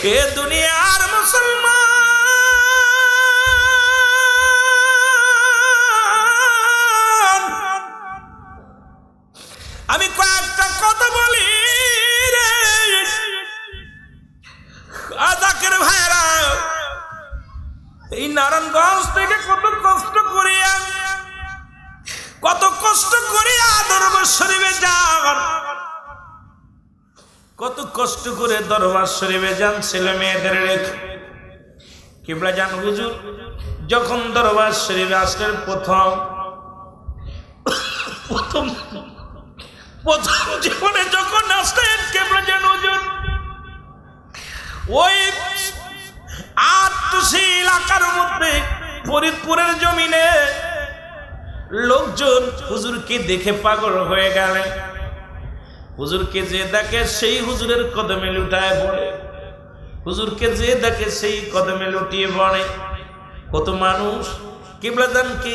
এ দুনিয়ার মুসলমান, আমি কয়েকটা কথা বলি রে আজাকের ভাইরা। এই নারায়ণগঞ্জ থেকে কত কষ্ট করিয়া দরবার শরীফে যান, কত কষ্ট করে দরবার শরীফে যান ছেলে মেয়েদের রেখে। কিবলা যান হুজুর যখন দরবার শরীফে আসলেন প্রথম জীবনে যখন আসলেন কিবলা যান হুজুর, ওই আটশি এলাকার মধ্যে ফরিদপুরের জমিনে লোকজন হুজুরকে দেখে পাগল হয়ে গেলেন। হুজুরকে যে দেখে সেই হুজুরের কদমে লুটায় পড়ে, হুজুরকে যে দেখে সেই কদমে লুটিয়ে পড়ে। কত মানুষ কিবলাজানকে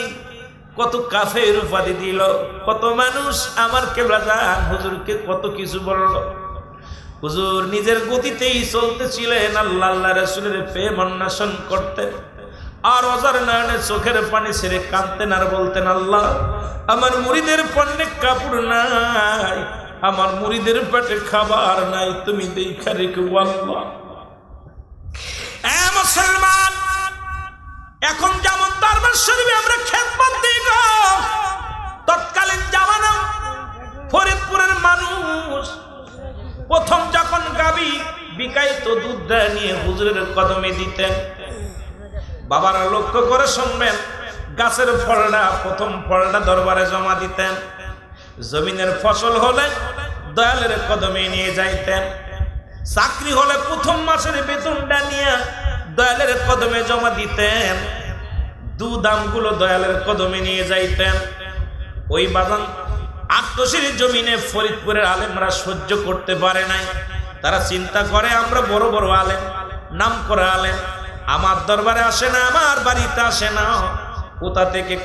কত কাফের উপাধি দিল, কত মানুষ আমার কিবলাজান হুজুরকে কত কিছু বলল। হুজুর নিজের গতিতেই চলতেছিলেন, আল্লাহ আল্লাহ রাসূলের প্রেম অন্বেষণ করতেন, আর অজার নয়নে চোখের পানি ছেড়ে কাঁদতেন আর বলতেন, আল্লাহ আমার মুরিদের পণ্যে কাপড় নাই, আমার মুরিদের পেটে খাবার নাই, তুমি দেখা রেখো আল্লাহ। মুসলমান, এখন যেমন দরবার শরীফে আমরা খেদমত দিই গো, তৎকালীন জামানা ফরিদপুরের মানুষ প্রথম যখন গাবি বিকাইত দুধ নিয়ে হুজুরের কদমে দিতেন। বাবারা লক্ষ্য করে শুনবেন, গাছের ফলটা প্রথম ফলটা দরবারে জমা দিতেন, জমিনের ফসল হলে দয়ালের কদমে নিয়ে যাইতেন, চাকরি হলে প্রথম মাসের বেতনটা নিয়ে দয়ালের কদমে জমা দিতেন, দুদামগুলো দয়ালের কদমে নিয়ে যাইতেন। ওই বাগান আটশির জমিনে ফরিদপুরের আলেমরা সহ্য করতে পারে নাই। তারা চিন্তা করে আমরা বড় বড় আলেম, নাম করা আলেম, আমার দরবারে আসে না, আমার বাড়িতে আসে না, কোথা থেকে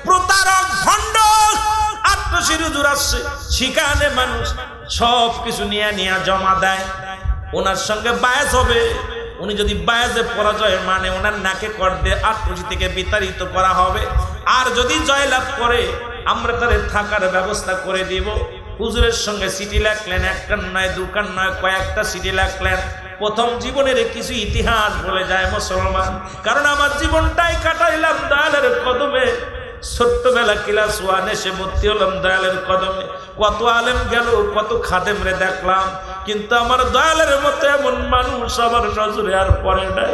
প্রতারক ভণ্ড আটশির হুজুর আসছে, সেখানে মানুষ সব কিছু নিয়ে জমা দেয়, ওনার সঙ্গে বায়াজ হবে। উনি যদি বায়াজে পরাজয় মানে ওনার নাকে কর দিয়ে আটশি থেকে বিতাড়িত করা হবে, আর যদি জয়লাভ করে আমরা তাদের থাকার ব্যবস্থা করে দিব। হুজুরের সঙ্গে চিঠি লেখলেন, একটা নয় দুখান নয় কয়েকটা চিঠি লেখলেন। প্রথম জীবনের কিছু ইতিহাস বলে যায় মুসলমান, কারণ আমার জীবনটাই কাটাইলাম দয়ালের কদমে। ছোট্টবেলা ক্লাস 1 এসে ভর্তি হলাম দয়ালের কদমে। কত আলেম গেল, কত খাদেম রে দেখলাম, কিন্তু আমার দয়ালের মতো এমন মানুষ আমার নজরে আর পড়ে নাই।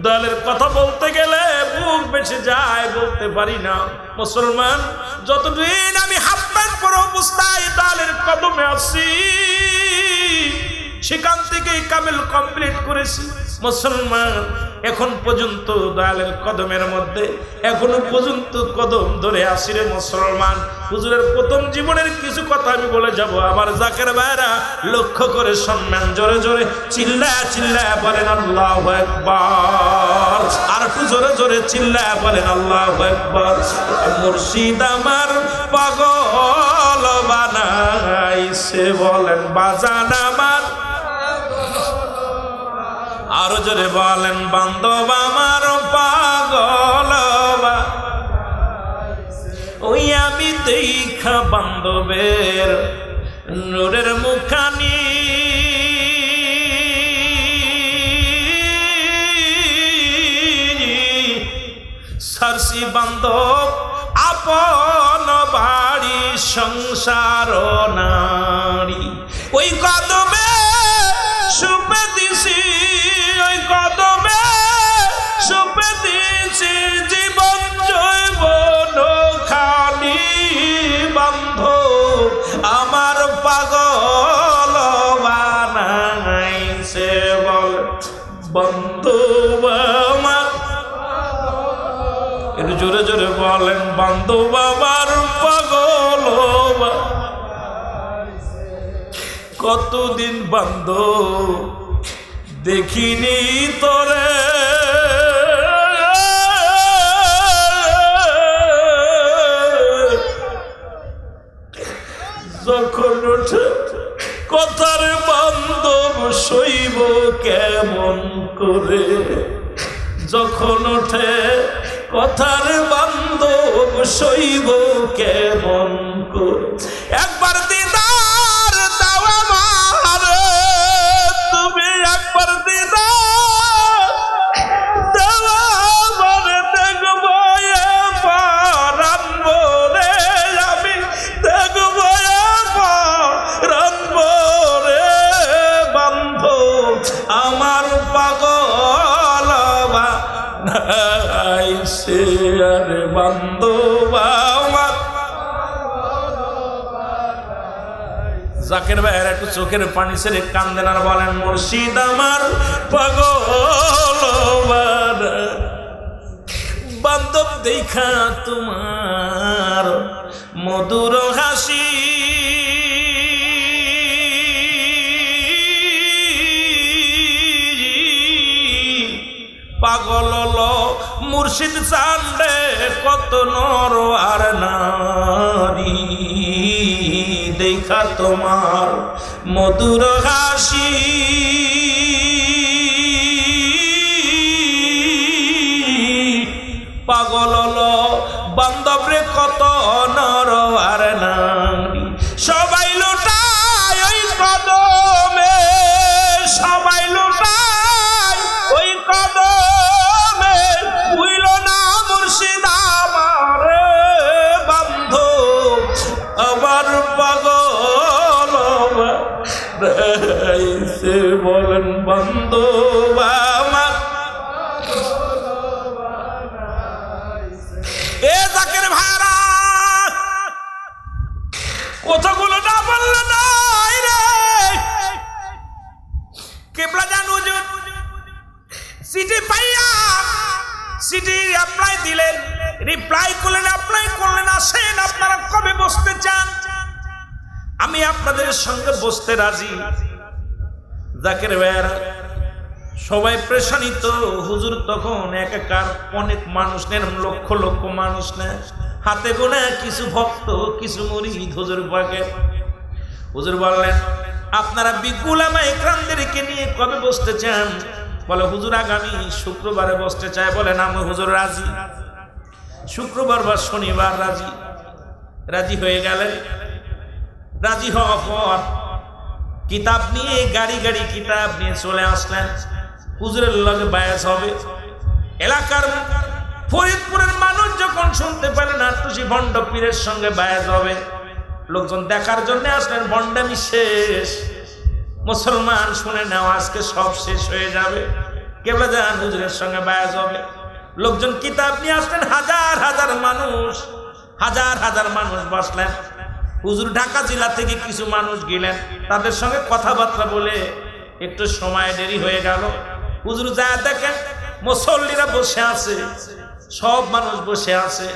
দয়ালের কথা বলতে গেলে বুক বেঁচে যায়, বলতে পারি না। মুসলমান, যতদিন আমি হাফ প্যান্ট পরে অবস্থায় দয়ালের কদমে আসি, সেখান থেকেই কামেল কমপ্লিট করেছি। মুসলমান, এখন পর্যন্ত দয়ালের কদমের মধ্যে এখনো পর্যন্ত কদম ধরে আসি রে মুসলমান। হুজুরের প্রথম জীবনের কিছু কথা আমি বলে যাব, আমার জাকের ভাইরা লক্ষ্য করে শুনবেন, জোরে জোরে চিল্লায়া চিল্লায়া বলেন আল্লাহু আকবার, আর একটু জোরে জোরে চিল্লায়া বলেন আল্লাহু আকবার। মুর্শিদ আমার পাগল বানাইছে, বলেন বাজান আমার, আরো জোরে বলেন বান্ধব আমার পাগল। ওই আমি দেখা বান্ধবের নূরের মুখানি, সারসি বান্ধব আপন বাড়ি সংসার নারী, ওই কদমে সুপে দিছি, ওই কদমে সুপে দিছি জীবন জৈবন খালি। বান্ধব আমার পাগল বানাইছে, বল বান্ধব আমার, একটু জোরে জোরে বলেন বান্ধব আমার পাগল। কতদিন বান্ধব দেখিনি তোরে, যখন ওঠে কথার বান্ধব সইব কেমন করে, যখন ওঠে কথার বান্ধব সইব কেমন করে। একবার দিদার দাও আমারে, তুমি একবার দিদার দাও আমারে, দেখব এবার রানবো রে আমি, দেখব এবার রানবো রে বান্ধব আমার পাগল বানাইছে, আরে বান্ধব আমার। জাকির ভাইয়ের একটু চোখের পানি ছেড়ে কান্দেন আর বলেন, মুর্শিদ আমার পাগল বান্ধব দেখা তোমার মধুর হাসি, পাগল মুর্শিদ চান্দে কত নর আর নারী, দেখা তোমার মধুর হাসি, পাগল বান্ধবরে কত নর আর নারী, সবাই লুটায় ওই কদমে, সবাই লুটায় ওই কদমে, বুইল না মুর্শিদ আমারে বান্ধব আমার পাগল বানাইছে, বলেন বান্ধব আমার। এ জাকির ভাইরা কথাগুলো না বললে নাই রে। কেবলা জান হুজুর চিঠি পাইয়া চিঠি অ্যাপ্লাই দিলেন, রিপ্লাই করলেন, অ্যাপ্লাই করলেন, আসেন আপনারা কবে বসতে চান, আমি আপনাদের সঙ্গে বসতে রাজি। জাকির ভাইরা সবাই প্রেশানিত, হুজুর তখন একাকার, অনেক মানুষ নেন, লক্ষ লক্ষ মানুষ নেন, হাতে গোনা কিছু ভক্ত কিছু মুরিদ হুজুর পাকের। হুজুর বললেন, আপনারা বিগুলামা ইকরামদেরকে নিয়ে কবে বসতে চান? বলে হুজুর আগামী শুক্রবারে বসতে চায়। বলেন আমি হুজুর রাজি, শুক্রবার বা শনিবার রাজি। রাজি হয়ে গেলেন। রাজি হওয়ার পর কিতাব নিয়ে গাড়ি গাড়ি কিতাব নিয়ে চলে আসলেন। হুজুরের লগে বায়াস হবে। এলাকার ফরিদপুরের মানুষ যখন শুনতে পেলেন আট্টুসি ভণ্ড পীরের সঙ্গে বায়াস হবে, লোকজন দেখার জন্য আসলেন। ভণ্ডামি শেষ, মুসলমান শুনে নাও আজকে সব শেষ হয়ে যাবে, কেবল যান হুজুরের সঙ্গে বায়াস হবে। লোকজন কিতাব নিয়ে আসলেন, হাজার হাজার মানুষ, হাজার হাজার মানুষ বসলেন। হুজুর ঢাকা জেলা থেকে কিছু মানুষ গেলেন, তাদের সঙ্গে কথাবার্তা বলে একটু সময় দেরি হয়ে গেল। হুজুর যা দেখেন মুসল্লিরা বসে আছে, সব মানুষ বসে আছে।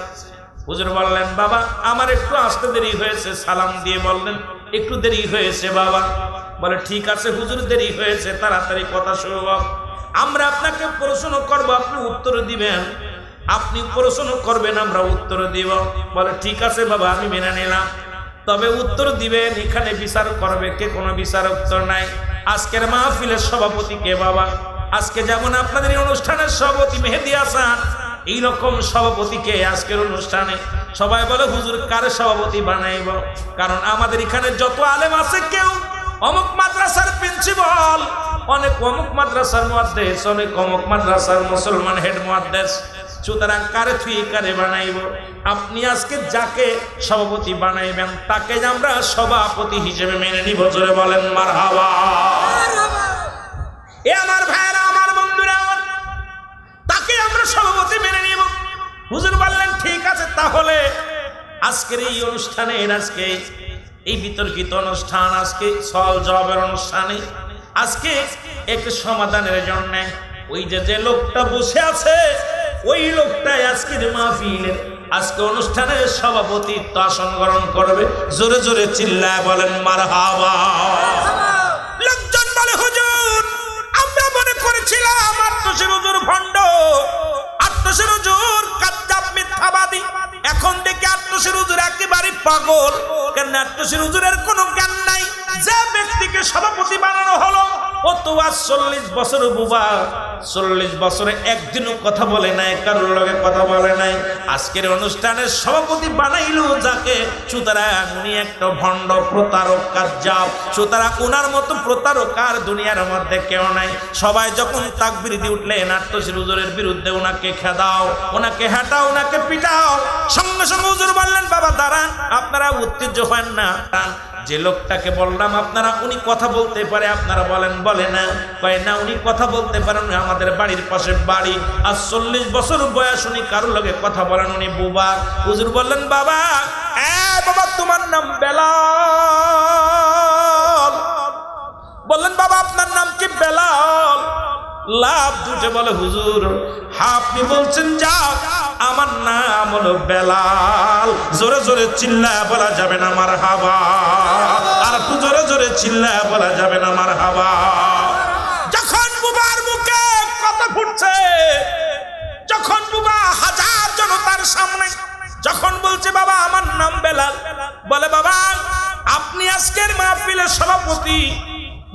হুজুর বললেন, বাবা আমার একটু আসতে দেরি হয়েছে। সালাম দিয়ে বললেন, একটু দেরি হয়েছে বাবা। বলে ঠিক আছে হুজুর, দেরি হয়েছে, তাড়াতাড়ি কথা শুরু হোক। আমরা আপনাকে প্রশ্ন করব, আপনি উত্তর দিবেন। আপনি প্রশ্ন করবেন, আমরা উত্তর দিব। বলে ঠিক আছে বাবা, আমি মেনে নিলাম, তবে উত্তর দিবেন, এখানে বিচার করবে কে? কোনো বিচার উত্তর নাই। আজকের মাহফিলের সভাপতি কে বাবা? আজকে যেমন আপনাদের এই অনুষ্ঠানের সভাপতি মেহেদী হাসান, এইরকম সভাপতিকে আজকের অনুষ্ঠানে সবাই বলে হুজুর কারে সভাপতি বানাইব? কারণ আমাদের এখানে যত আলেম আছে, কেউ অমুক মাদ্রাসার প্রিন্সিপাল, অনেক অমুক মাদ্রাসার মুহাদ্দিস, অনেক অমুক মাদ্রাসার মুসলমান হেড মুহাদ্দিস। সুতরাং কারে থুই কারে বানাইব? আপনি আজকে যাকে সভাপতি বানাইবেন তাকে আমরা সভাপতি হিসেবে মেনে নিব। জোরে বলেন মারহাবা। এ আমার ভাইরা, আমার বন্ধুরা, তাকে আমরা সভাপতি মেনে নিব। হুজুর বললেন ঠিক আছে, তাহলে আজকের এই অনুষ্ঠানে, আজকে এই বিতর্কিত অনুষ্ঠান, আজকে সওয়াল জবাবের অনুষ্ঠানে, আজকে একটু সমাধানের জন্য ওই যে লোকটা বসে আছে, ওই লোকটাই আজকের মাহফিলের, আজকে অনুষ্ঠানের সভাপতিত্ব আসন গ্রহণ করবে। জোরে জোরে চিল্লায় বলেন মারহাবা। লোকজন বলে হুজুর, আমরা মনে করেছিলাম আট্টশির হুজুর ভণ্ড, আট্টশির হুজুর কায্যাব মিথ্যাবাদী। এখন দেখি আট্টশির হুজুর একেবারে পাগল। কেন? আট্টশির হুজুরের কোনো জ্ঞান নাই। যে ব্যক্তিকে সভাপতি বানানো হলো ও তো তো আজ 40 বছর বুবা, 40 বছরে একদিনও কথা বলে নাই, কারোর লগে কথা বলে নাই। আজকের অনুষ্ঠানের সভাপতি বানাইলো যাকে, সুতরাং উনি একটা ভণ্ড প্রতারক কাজ্জাব। সুতরাং উনার মতো প্রতারক আর দুনিয়ার মধ্যে কেউ নাই। সবাই যখন তাকবীর দিয়ে উঠলেন আত্মশীল হুজুরের বিরুদ্ধে, ওনাকে খেদাও, ওনাকে হাঁটাও, ওনাকে পিটাও। সঙ্গে সঙ্গে হুজুর বললেন, বাবা দাঁড়ান, আপনারা উত্তেজিত হন না। যে লোকটাকে বললাম আপনারা, উনি কথা বলতে পারে, আপনারা বলেন বলে না, কয় না উনি কথা বলতে পারেন, আমাদের বাড়ির পাশে বাড়ি, আর 40 বছর বয়স, উনি কারোর লগে কথা বলেন, উনি বুবা। হুজুর বললেন, বাবা বাবা তোমার নাম বেলাল। বললেন, বাবা আপনার নাম কি? বেলাল। লাভ দুটে বলে, হুজুর আপনি বলছেন যা, আমার নাম হলো বেলাল। জোরে জোরে চিল্লায় বলা যাবে না মারহাবা, আর একটু জোরে জোরে চিল্লায় বলা যাবে না মারহাবা। যখন বুবার মুখে কথা ফুটছে, যখন বুবা হাজার জনতার সামনে যখন বলছে, বাবা আমার নাম বেলাল, বলে, বাবা আপনি আজকের মাহফিলের সভাপতি।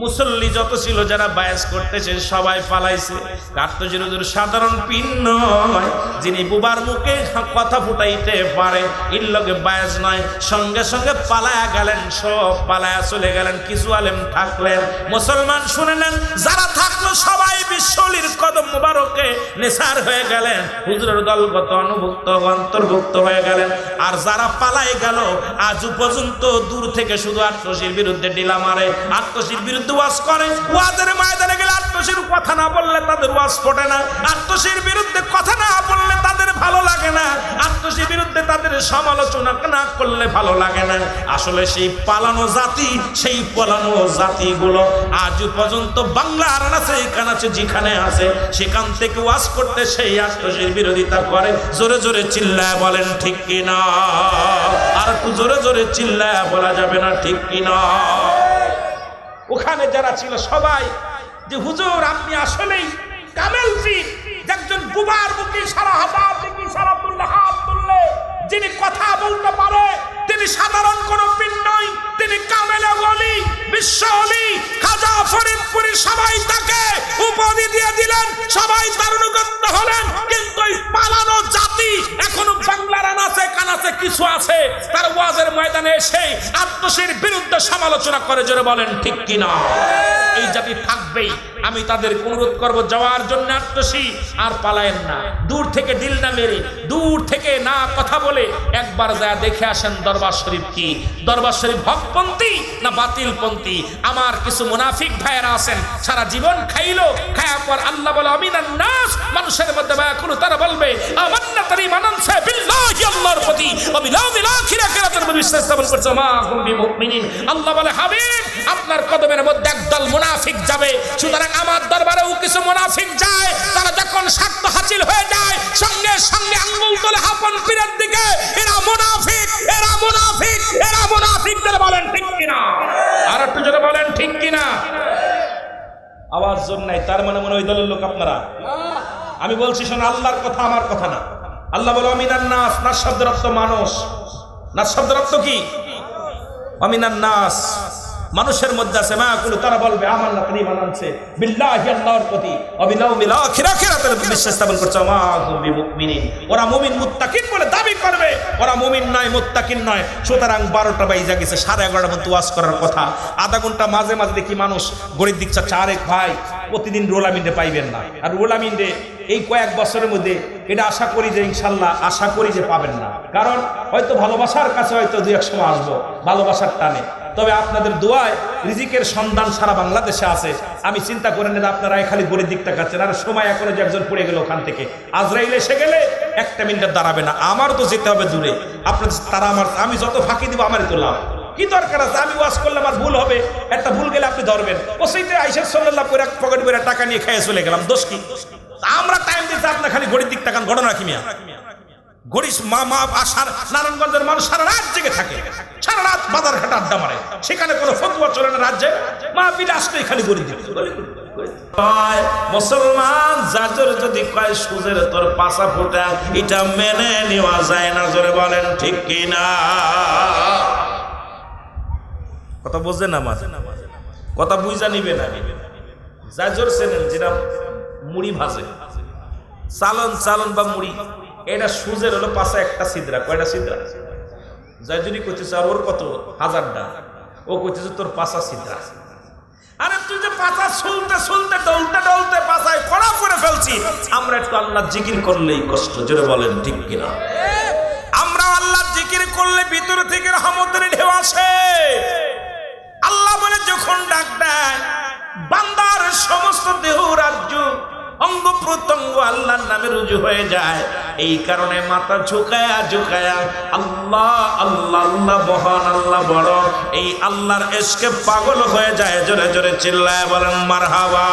মুসল্লি যত ছিল যারা বায়াস করতেছে সবাই পালাইছে। কার্তজির হুজুর সাধারণ পীর নয়, যিনি বুবার মুখে কথা ফুটাইতে পারে, এর লগে বায়াস নয়। সঙ্গে সঙ্গে পালায়া গেলেন, সব পালায়া চলে গেলেন। কিছু আলেম থাকলেন, মুসলমান শুনে নেন, যারা থাকলো সবাই বিশ্বলির কদম মুবারকে নেসার হয়ে গেলেন, হুজুরের দলগত অনুভুক্ত অন্তর্ভুক্ত হয়ে গেলেন। আর যারা পালাই গেল, আজ পর্যন্ত দূর থেকে শুধু আত্মশীর বিরুদ্ধে ডিলা মারে, আত্মশীর বিরুদ্ধে ওয়াজ করে। ওয়াজের ময়দানে গেলে আত্মশীর কথা না বললে তাদের ওয়াজ ফোটে না, আত্মশীর বিরুদ্ধে কথা না বললে তাদের ভালো লাগে না, আত্মশীর বিরুদ্ধে তাদের সমালোচনা না করলে ভালো লাগে না। আসলে সেই পালানো জাতি, সেই পালানো জাতিগুলো আজ পর্যন্ত বাংলার আনাচে কানাচে যেখানে আছে, সেখান থেকে ওয়াজ করতে সেই আত্মশীর বিরোধিতা করে। জোরে জোরে চিল্লায় বলেন ঠিক কিনা, আর একটু জোরে জোরে চিল্লায় বলা যাবে না ঠিক কিনা। ওখানে যারা ছিল সবাই যে, হুজুর আপনি আসলেই কামেল পীর, একজন বুবার মুখে সারা হাজার দিকে সারা হাত তুললে যিনি কথা বলতে পারে, তিনি সাধারণ কোন পীর নয়, তিনি কামেল ওলি, বিশ্ব ওলি, খাজা ফরিদপুরি। সবাই তাকে উপাধি দিয়ে দিলেন, সবাই তার অনুগত হলেন। কিন্তু এই পালানো জাতি এখনো বাংলার আনাচে কানাচে কিছু আছে, তার ওয়াজের ময়দানে এসে আত্মশীর বিরুদ্ধে সমালোচনা করে। জোরে বলেন ঠিক কিনা। এই জাতি থাকবেই। আমি তাদের অনুরোধ করব যাওয়ার জন্য আত্মশী, আর পালায়েন না। দূর থেকে দিল না মেরে, দূর থেকে না কথা বলে একবার যা দেখে আসেন দরবার শরীফ কি, দরবার শরীফ হকপন্থী না বাতিলপন্থী। আমার কিছু মুনাফিক ভাইয়েরা আছেন, সারা জীবন খাইলো, খাওয়ার পর আল্লাহ বলে আমিনান নাস, মানুষের মধ্যে কোনো তারা বলবে আমান্না তারি মানানসে বিল্লাহি, আল্লাহর প্রতি, ওয়া বিল ইয়াউমিল আখির, আখিরাতের প্রতি বিশ্বাস স্থাপন করছে। মা হুম বিমুমিনিন। আল্লাহ বলে হাবিব আপনার কদমের মধ্যে একদল মুনাফিক যাবে। সুতরাং আমার দরবারেও কিছু মুনাফিক যায়, তারা যখন স্বার্থ হাসিল হয়ে যায় সঙ্গে সঙ্গে আঙ্গুল তোলে আপন পীরের দিকে। এরা মুনাফিক, এরা মুনাফিক, এরা মুনাফিক। বলেন ঠিক কিনা, আর একটু জোরে বলেন ঠিক কিনা। আওয়াজ জোর নাই, তার মানে মনে ওই দলের লোক আপনারা। আমি বলছি শোনো, আল্লাহর কথা আমার কথা না। আল্লাহ বলো আমিনান নাস, নাস শব্দের অর্থ মানুষ। নাস শব্দের অর্থ কি? আমিনান নাস, মানুষের মধ্যে আছে মায়াকুলু, তারা বলবে আমান্না তারি মানানসে বিল্লাহি, আল্লাহর প্রতি, ওয়া বিল ইয়াউমিল আখির, আখিরাতের বিশ্বাস স্থাপন করছে। মা হুম বিমুমিনিন। ওরা মুমিন মুত্তাকিন বলে দাবি করবে, ওরা মুমিন নয়, মুত্তাকিন নয়। সুতরাং 12টা বাইজা গেছে, 11:30 মতো ওয়াজ করার কথা। আধা ঘন্টা মাঝে মাঝে দেখি মানুষ গরিব দিক চাচ্ছে। আরেক ভাই প্রতিদিন রোলামিন্ডে পাইবেন না, আর রোলামিন্ডে এই কয়েক বছরের মধ্যে এটা আশা করি যে ইনশাল্লাহ আশা করি যে পাবেন না। কারণ হয়তো ভালোবাসার কাছে হয়তো 2-1 সময় আসবো, ভালোবাসার টানে। তবে আপনাদের দোয়ায় রিজিকের সন্ধান সারা বাংলাদেশে আছে। আমি চিন্তা করেন যে আপনারা খালি গরিব দিকটা কাছেন, আর সময় এখনো যে একজন পড়ে গেল ওখান থেকে, আজরাইল এসে গেলে 1 মিনিট দাঁড়াবে না। আমারও তো যেতে হবে দূরে। আপনাদের তারা আমি যত ফাঁকি দিব আমারই তো লাভ। কি দরকার আছে? আমি ওয়াজ করলে আমার ভুল হবে, একটা ভুল গেলে আপনি ধরবেন। ও সেইতে আইসা সাল্লাল্লাহু করে পকেট করে টাকা নিয়ে খেয়ে চলে গেলাম, দোষ কি? আমরা টাইম দিতে আপনার খালি গরিব দিক টাকান। ঘটনা কি মিয়া? গরিব মা আসার নারায়ণগঞ্জের মানুষ সারা রাত জেগে থাকে, সারা রাত বাজার ঘাট আড্ডা মারে, সেখানে কোনো ফতুয়া চলে না রাজ্যে। মা পিঠে আসলেই খালি গরিব দিক। মুসলমান জাজর যদি কয় সুজের তোর পাশা ফোটা, এটা মেনে নেওয়া যায় না। জোরে বলেন ঠিক কিনা। কথা বুঝছেন না? মাঝে কথা বুঝা নিবে না। জাজর চেনেন, যেটা মুড়ি ভাজে, চালন চালন বা মুড়ি, এটা সুজের হলো পাশে একটা ছিদ্রা। কয়টা ছিদ্রা? জাজরি করতেছে আর ওর কত হাজারটা, ও করতেছে তোর পাশা ছিদ্রা। আরে তুই যে পাশা শুলতে শুলতে ডলতে ডলতে পাশায় কড়া করে ফেলছি। আমরা একটু আল্লাহ জিকির করলেই কষ্ট, জোরে বলেন ঠিক কিনা? আমরা আল্লাহ জিকির করলে ভিতর থেকে রহমতের ঢেউ আসে। আল্লাহ বলে যখন ডাক দেয় বান্দার সমস্ত দেহ রাজ্য অঙ্গ প্রত্যঙ্গ আল্লাহর নামে রুজু হয়ে যায়। এই কারণে মাথা ঝুঁকায়া ঝুঁকায়া আল্লাহ আল্লাহ আল্লাহ মহান, আল্লাহ বড়, এই আল্লাহর ইশকে পাগল হয়ে যায়। জোরে জোরে চিল্লায় বলেন মারহাবা।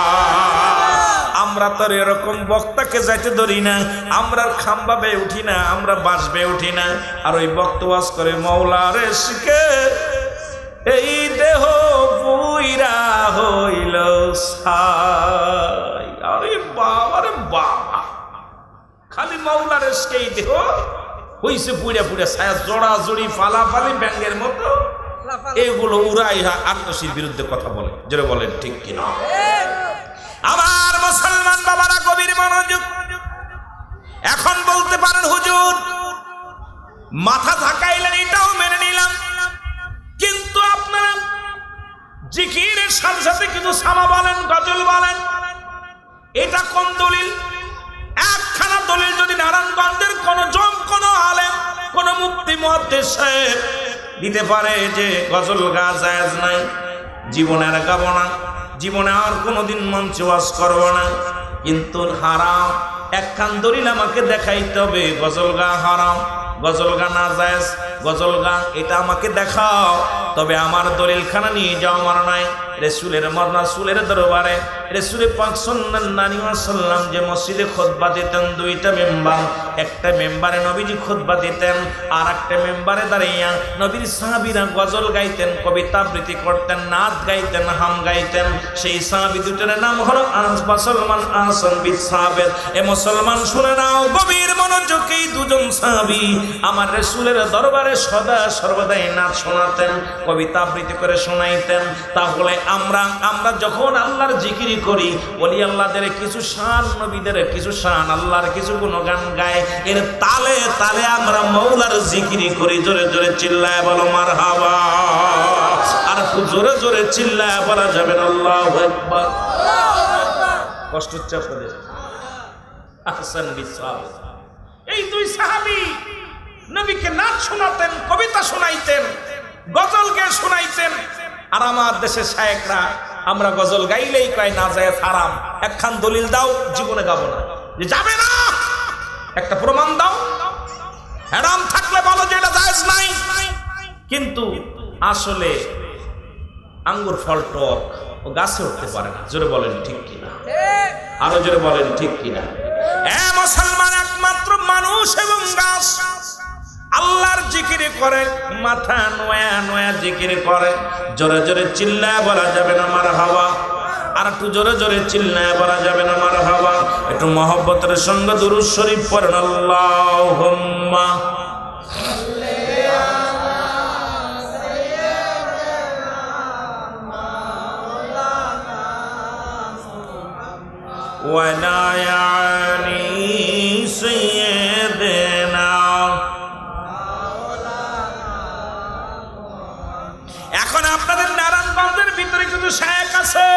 আমরা তো এরকম বক্তাকে যাইতে ধরি না, আমরা খাম্বা বেয়ে উঠি না, আমরা বাঁশ বেয়ে উঠি না। আর ওই বক্তা ওয়াজ করে মওলার ইশকে এই দেহ পুইরা হইল ছাই। আরে বাবা রে বাবা, খালি মাওলার ইশকে এই দেহ হইছে পুইরা পুইরা ছায়া, জোড়া জড়ি ফালাফালি ব্যাঙের মতো। এগুলো উড়াই আত্মশীর বিরুদ্ধে কথা বলে, যেটা বলেন ঠিক কিনা? আমার মুসলমান বাবারা গভীর মনোযোগ। এখন বলতে পারেন হুজুর মাথা ঝাঁকাইলেন, এটাও মেনে নিলাম, কিন্তু আপনারা জিকিরের সাথে সাথে কিন্তু সামা বলেন, গজল বলেন, এটা কোন দলিল? একখানা দলিল যদি নারায়ণগঞ্জের কোন জম, কোন আলেম, কোন মুফতি মুহাদ্দিস সাহেব দিতে পারে যে গজল গা জায়েজ নাই, জীবনে আর গাবো না, জীবনে আর কোনোদিন মঞ্চে ওয়াজ করবো না, কিন্তু হারাম, একখান দলিল আমাকে দেখাইতে হবে গজল গা হারাম, গজল গা না জায়েজ, গজল গান এটা আমাকে দেখাও। তবে আমার দলিল খানা নিয়ে যাও আমার নাই। রাসূলের রাসূলের দরবারে রাসূল পাক সাল্লাল্লাহু আলাইহি ওয়াসাল্লাম যে মসজিদে খুতবা দিতেন, দুইটা মেম্বার, একটা মেম্বারে নবীজি খুতবা দিতেন, আর একটা মেম্বারে দাঁড়াইয়া নবীর সাহাবীরা গজল গাইতেন, কবিতা আবৃত্তি করতেন, নাচ গাইতেন, হাম গাইতেন। সেই সাহাবী দুটোর নাম হলো মুসলমান আহসান বিন সাবিত। এ মুসলমান শুনে নাও গভীর মনোযোগ, এই দুজন সাহাবী আমার রাসূলের দরবারে সদা সর্বদাই নাচ শোনাতেন, কবিতা আবৃত্তি করে শোনাইতেন। তাহলে আমরা যখন আল্লাহর জিকির করি, ওলি আল্লাহদের কিছু শান, নবীদের কিছু শান, আল্লাহর কিছু গুণগান গায়, এর তালে তালে আমরা মওলার জিকির করি। জোরে জোরে চিল্লায় বলো মারহাবা। আর খুব জোরে জোরে চিল্লায় বলা যাবে না আল্লাহু আকবার। কষ্ট হচ্ছে আপনাদের? আহসান বিন সাবিত, এই দুই সাহাবী নবীকে নাচ শোনাতেন, কবিতা শোনাইতেন, গজল গেয়ে শোনাইতেন। আর আমার দেশের শায়েখরা আমরা গজল গাইলেই কয় না যায় হারাম। একখান দলিল দাও, জীবনে গাবো না। যে যাবে না, একটা প্রমাণ দাও। হারাম থাকলে বলো যে এটা জায়েজ নাই। কিন্তু আসলে আঙ্গুর ফল টক, ও গাছে উঠতে পারে না। জোরে বলেন ঠিক কিনা? আরো জোরে বলেন ঠিক কিনা? এ মুসলমান, একমাত্র মানুষ এবং গাছ আল্লাহর জিকির করে, মাথা নোয়া নোয়া জিকির করে। জোরে জোরে চিল্লায় বলা যাবে না মারহাবা। আর একটু জোরে জোরে চিল্লায় বলা যাবে না মারহাবা। একটু মহব্বতের সঙ্গে দুরূদ শরীফ পড়েন, আল্লাহুম্মা ওয়ালা ইয়ানি সাইয়্যিদিনা। এখন আপনাদের নারায়ণগঞ্জের ভিতরে কিন্তু শায়েখ আছে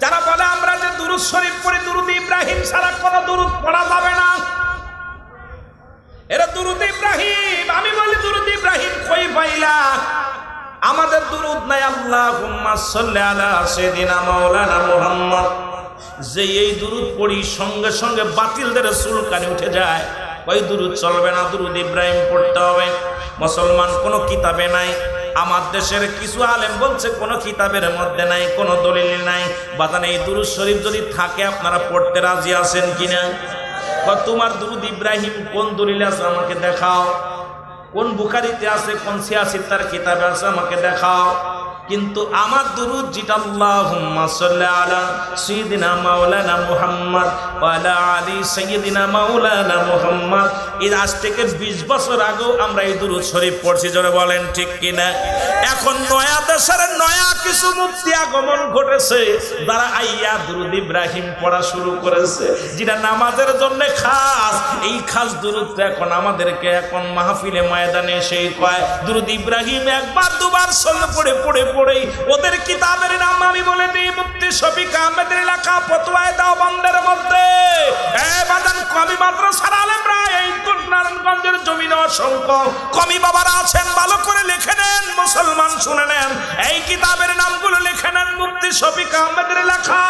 যারা বলে আমরা যে দুরূদ শরীফ পড়ি, দুরূদ ইব্রাহিম ছাড়া কোনো দুরূদ পড়া যাবে না। এরা দুরূদ ইব্রাহিম, আমি বলি দুরূদ ইব্রাহিম কই পাইলা? আমাদের দুরূদ নাই আল্লাহুম্মা সাল্লি আলা সাইয়্যিদিনা মাওলানা মুহাম্মদ। যে এই দুরূদ পড়ি সঙ্গে সঙ্গে বাতিলদের চুলকানি উঠে যায়। ওই দুরূদ চলবে না, দুরূদ ইব্রাহিম পড়তে হবে। মুসলমান কোনো কিতাবে নাই। আমার দেশের কিছু আলেম বলছে কোনো কিতাবের মধ্যে নাই, কোনো দলিল নাই। বাদান এই দুরূদ শরীফ যদি থাকে আপনারা পড়তে রাজি আছেন কিনা? তোমার দুরূদ ইব্রাহিম কোন দলিলে আছে আমাকে দেখাও। কোন বুখারীতে আছে, কোন সিয়াসিতার কিতাবে আছে আমাকে দেখাও। কিন্তু আমার দুরূদ যেটা আল্লাহুম্মা সাল্লি আলা সাইয়্যিদিনা মাওলানা মুহাম্মদ ওয়া আলা আলি সাইয়্যিদিনা মাওলানা মুহাম্মদ, এর আজ থেকে 20 বছর আগেও আমরা এই দুরূদ শরীফ পড়ছি। জোরে বলেন ঠিক কিনা? এখন নয়া দেশের নয়া কিছু মুফতি আগমন ঘটেছে, যারা আইয়া দুরুদ ইব্রাহিম পড়া শুরু করেছে, যেটা নামাজের জন্য খাস। এই খাস দুরুদটা এখন আমাদেরকে এখন মাহফিলে ময়দানে সেই কয় দুরুদ ইব্রাহিম একবার দুবার পড়ে পড়ে পড়েই ওদের কিতাবের নাম আমি বলে দিই। মুফতি শফিক আহমেদের লেখা ফতোয়ায়ে দেওবন্দের মধ্যে বাদান কমি মাদ্রাসার আলেমরা এই নারায়ণগঞ্জের জমিনে অসংখ্য কমি বাবারা আছেন, ভালো করে লিখে নেন মুসলমান, শুনে নেন এই কিতাবের নামগুলো লিখে নেন। মুফতি শফিক আহমেদের লেখা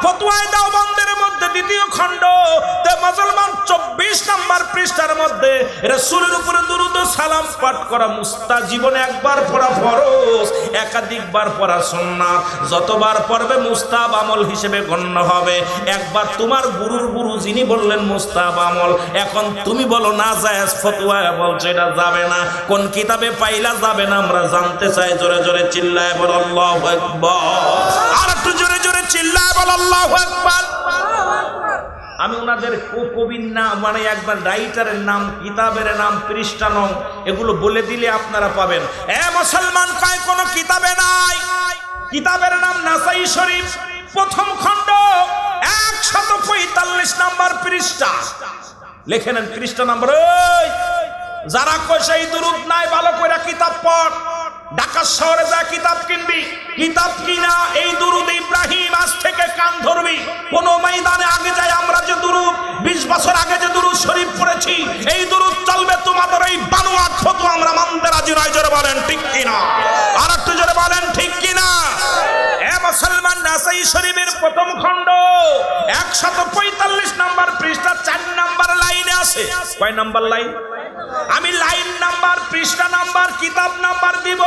ফতোয়ায়ে দেওবন্দের মধ্যে দ্বিতীয় খণ্ড তে মুসলমান 24 নম্বর পৃষ্ঠার মধ্যে রাসূলের উপরে দুরূদ ও সালাম পাঠ করা মুস্তা, জীবনে একবার পড়া ফরজ, একাধিকবার পড়া সুন্নাত, যতবার পড়বে মুস্তাহাব আমল হিসেবে গণ্য হবে। একবার তোমার গুরুর গুরু যিনি বললেন মুস্তাহাব আমল, এখন তুমি বলো না জায়েজ, ফতোয়া বলছে এটা যাবে না, কোন কিতাবে পাইলা যাবে না আমরা জানতে চাই। জোরে জোরে চিল্লায় বল আল্লাহু আকবার, আর একটু জোরে জোরে চিল্লায় বল আল্লাহু আকবার। আমি ওনাদের কবির নাম মানে একবার রাইটারের নাম, কিতাবের নাম, পৃষ্ঠা নাম এগুলো বলে দিলে আপনারা পাবেন। মুসলমান কয় কোন কিতাবে নাই। কিতাবের নাম নাসাই শরীফ, প্রথম খণ্ড 145 নম্বর পৃষ্ঠা। লিখে নেন পৃষ্ঠা নম্বর। যারা কয় সেই দুরূদ নাই, ভালো করে কিতাব পড়। ঢাকা শহরে যা কিতাব কিনবি, কিতাব কিনা এই দুরূদ ইব্রাহিম আজ থেকে কান ধরবি। কোন ময়দানে আগে যায় আমরা যে দুরূদ 20 বছর আগে যে দুরূদ শরীফ পড়েছি, এই দুরূদ চলবে। তোমাদের এই বানোয়াট ফতোয়া আমরা মানতে রাজি নয়। জোরে বলেন ঠিক কিনা, আর একটু জোরে বলেন ঠিক কিনা। মুসলমান নাসাই শরীফের প্রথম খণ্ড 145 নম্বর পৃষ্ঠা 4 নম্বর লাইনে আছে। কয় নম্বর লাইন? আমি লাইন নাম্বার, পৃষ্ঠা নাম্বার, কিতাব নাম্বার দিব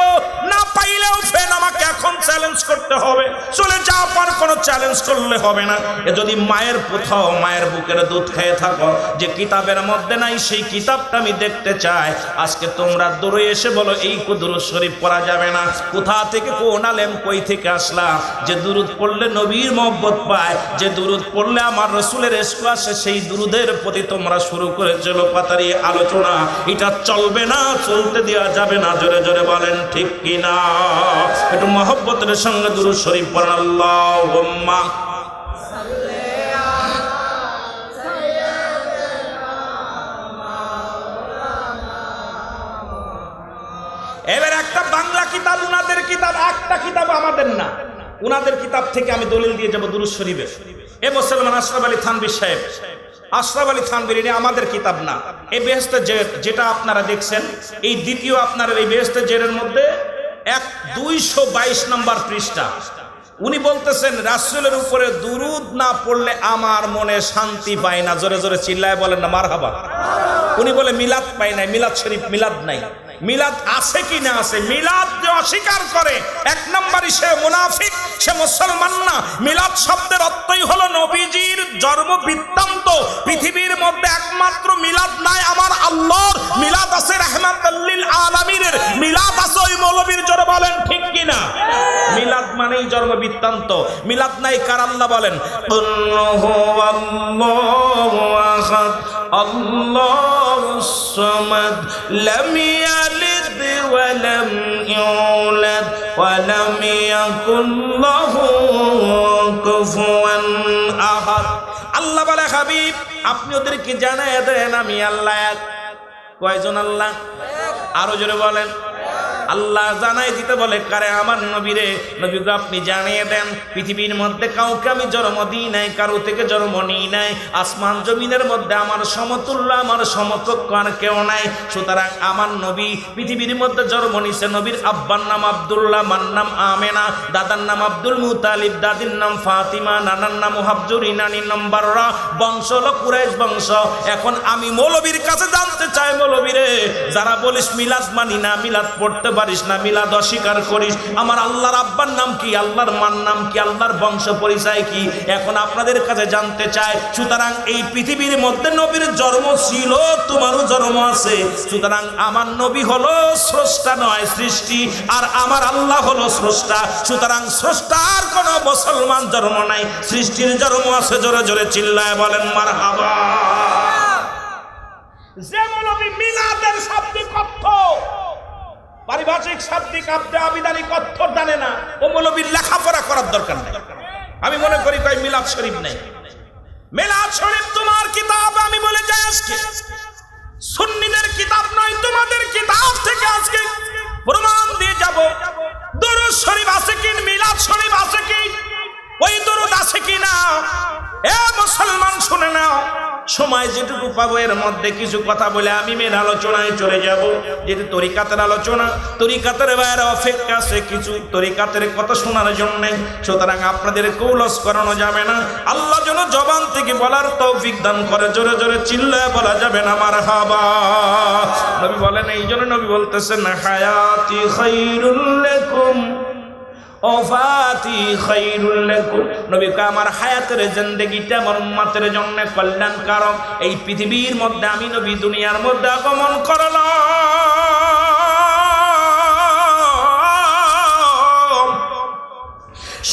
না, পাইলেও ফেন আমাকে এখন চ্যালেঞ্জ করতে হবে। চলে যাও পর কোনো চ্যালেঞ্জ করলে হবে না। এ যদি মায়ের কোথাও মায়ের বুকের দুধ খেয়ে থাকো, যে কিতাবের মধ্যে নাই সেই কিতাবটা আমি দেখতে চাই। আজকে তোমরা দৌড়ে এসে বলো এই দুরূদ শরীফ পড়া যাবে না। কোথা থেকে কোন আলেম কই থেকে আসলা যে দুরূদ পড়লে নবীর মহব্বত পায়, যে দুরূদ পড়লে আমার রাসূলের ইশক আসে, সেই দুরূদের প্রতি তোমরা শুরু করেছো লোপাতারি আলোচনা। এটা চলবে না, চলতে দেওয়া যাবে না। জোরে জোরে বলেন ঠিক কিনা। একটু মহব্বতের সঙ্গে দুরূদ শরীফ পড়েন। আল্লাহুম্মা এবার একটা বাংলা কিতাব, উনাদের কিতাব, একটা কিতাব আমাদের না, উনাদের কিতাব থেকে আমি দলিল দিয়ে যাব দুরূদ শরীফের। এ মুসলমান আশরাফ আলী থানভী সাহেব, আশরাফ আলী থানভীর এটা আমাদের কিতাব না। এই বেহেশতে জের যেটা আপনারা দেখছেন, এই দ্বিতীয় আপনার এই বেহেশতে জেরের মধ্যে 222 নম্বর পৃষ্ঠা। উনি বলতেছেন রাসূলের উপরে দুরূদ না পড়লে আমার মনে শান্তি পায় না। জোরে জোরে চিল্লায় বলেন না মারহাবা। উনি বলে মিলাদ পাই নাই, মিলাদ শরীফ মিলাদ নাই। মিলাদ আছে কি না আছে? মিলাদ যে অস্বীকার করে, এক নম্বরই সে মুনাফিক, সে মুসলমান না। মিলাদ শব্দের অর্থই হলো নবীজির জন্ম বৃত্তান্ত। পৃথিবীর মধ্যে একমাত্র মিলাদ নাই আমার আল্লাহর, মিলাদ আছে রাহমাতুল লিল আলামিনের, মিলাদ আছে ওই মৌলবীর। জোরে বলেন ঠিক কিনা। মিলাদ মানেই জন্ম বৃত্তান্ত, মিলাদ নাই কার? আল্লাহ বলেন আল্লাহুস সামাদ লাম ইয়ালিদ ওয়া লাম ইউলাদ ওয়া লাম ইয়াকুল লাহু কুফুয়ান আহাদ। আল্লাহ বলে হাবিব আপনি ওদেরকে জানায় দেন আমি আল্লাহ এক। কয়জন আল্লাহ? আরো জোরে বলেন। আল্লাহ জানাই দিতে বলে কারে? আমার নবীরে। নবী গো আপনি জানিয়ে দেন পৃথিবীর মধ্যে কাউকে আমি জন্ম দিই নাই, কারো থেকে জন্ম নিই নাই। আসমান জমিনের মধ্যে আমার সমতুল্য, আমার সমকক্ষ আর কেউ নাই। সুতরাং আমার নবী পৃথিবীর মধ্যে জন্ম নিছে। নবীর আব্বার নাম আব্দুল্লাহ, মার নাম আমেনা, দাদার নাম আব্দুল মুতালিব, দাদির নাম ফাতিমা, নানার নাম হাবজুরি, নানির নাম বাররা। বংশ হলো কুরাইশ বংশ। এখন আমি মৌলবীর কাছে জানতে চাই, মৌলবীরে যারা বলিস মিলাদ মানি না, মিলাদ পড়তে পারিস না, মিলাদ অস্বীকার করিস, আমার আল্লাহর আব্বার নাম কি, আল্লাহর মার নাম কি, আল্লাহর বংশ পরিচয় কি? এখন আপনাদের কাছে জানতে চাই। সুতরাং এই পৃথিবীর মধ্যে নবীর জন্ম ছিল, তোমারও জন্ম আছে। সুতরাং আমার নবী হলো স্রষ্টা নয় সৃষ্টি, আর আমার আল্লাহ হলো স্রষ্টা। সুতরাং স্রষ্টার কোনো মুসলমান জন্ম নাই, সৃষ্টির জন্ম আছে। জোরে জোরে চিল্লায় বলেন মারহাবা। যে মৌলবী মিলাদের শাব্দিক অর্থ পারিভাষিক শাব্দিক আবিধানিক অর্থ জানে না, ও মৌলবীর লেখাপড়া করার দরকার নেই। আমি মনে করি কই মিলাদ শরীফ নেই। মিলাদ শরীফ তোমার কিতাব, আমি বলে যাই আজকে সুন্নিদের কিতাব নয়, তোমাদের কিতাব থেকে আজকে প্রমাণ দিয়ে যাব দরুদ শরীফ আছে কি, মিলাদ শরীফ আছে কি, ওই দরুদ আছে কি না। এ মুসলমান শুনে নাও, সময় যেটুকু পাবো এর মধ্যে কিছু কথা বলে আমি মেন আলোচনায় চলে যাব। যেহেতু তরিকাতের আলোচনা, তরিকাতের বাইরে অপেক্ষা আছে কিছু তরিকাতের কথা শোনার জন্য, সুতরাং আপনাদের কৌলস করানো যাবে না। আল্লাহ যেন জবান থেকে বলার তৌফিক দান করে, জোরে জোরে চিল্লায় বলা যাবে না মারহাবা। নবী বলেন, এই জন্য নবী বলতেছেন হায়াতি খায়রুল লাকুম ওফাতি খায়রুল লাকুম। নবী কয় আমার হায়াতের জিন্দেগিটা আমার উম্মতের জন্য কল্যাণকারক। এই পৃথিবীর মধ্যে আমি নবী দুনিয়ার মধ্যে আগমন করলাম,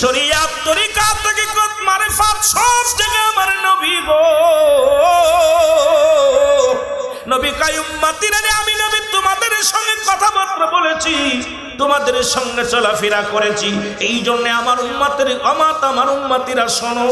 শরিয়াত তরিকা থেকে মারিফাত সব জায়গায় আমার নবী গো। নবী কয় উম্মতিরা, আমি নবী তোমাদের সঙ্গে কথাবার্তা বলেছি, তোমাদের সঙ্গে চলাফেরা করেছি, এই জন্য আমার উম্মতিরা শোনো,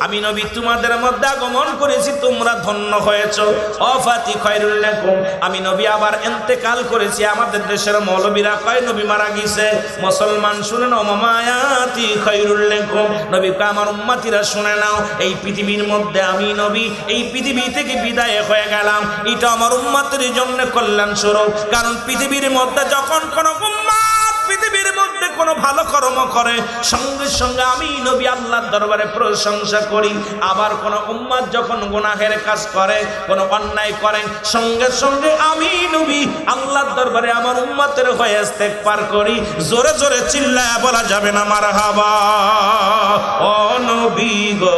আমি নবী তোমাদের মধ্যে আগমন করেছি, তোমরা ধন্য হয়েছ। ওয়াফাতি খায়রুল লাকুম, আমি নবী আবার ইন্তেকাল করেছি। আমাদের দেশের মৌলবীরা কয় নবী মারা গেছে। মুসলমান শুনে নাও, মামায়াতি খায়রুল লাকুম, নবী কয় আমার উম্মতিরা শুনে নাও, এই পৃথিবীর মধ্যে আমি নবী এই পৃথিবী থেকে বিদায় হয়ে গেলাম, এটা আমার উম্মতের জন্য কল্যাণ স্বরূপ। কারণ পৃথিবীর মধ্যে যখন কোন উম্মত পৃথিবীর মধ্যে কোন ভালো কর্ম করে, সঙ্গে সঙ্গে আমি নবী আল্লাহর দরবারে প্রশংসা করি। আবার কোন উম্মত যখন গুনাহের কাজ করে, কোন অন্যায় করে, সঙ্গে সঙ্গে আমি নবী আল্লাহর দরবারে আমার উম্মতের হয়ে ইস্তেগফার করি। জোরে জোরে চিল্লায়া বলা যাবে না মারহাবা। ও নবী গো,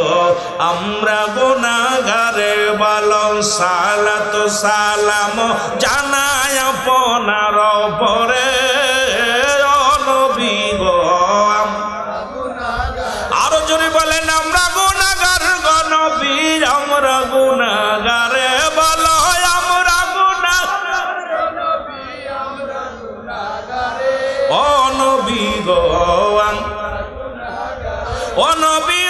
আমরা গুনাহগারের ভালো সালাত সালাম জানাই আপনার পরে। আরো জোরে বলেন, আমরা গুনাহগার গো নবী, আমরা গুনাহগারে বলো, আমরা ও নবী গো, ও নবী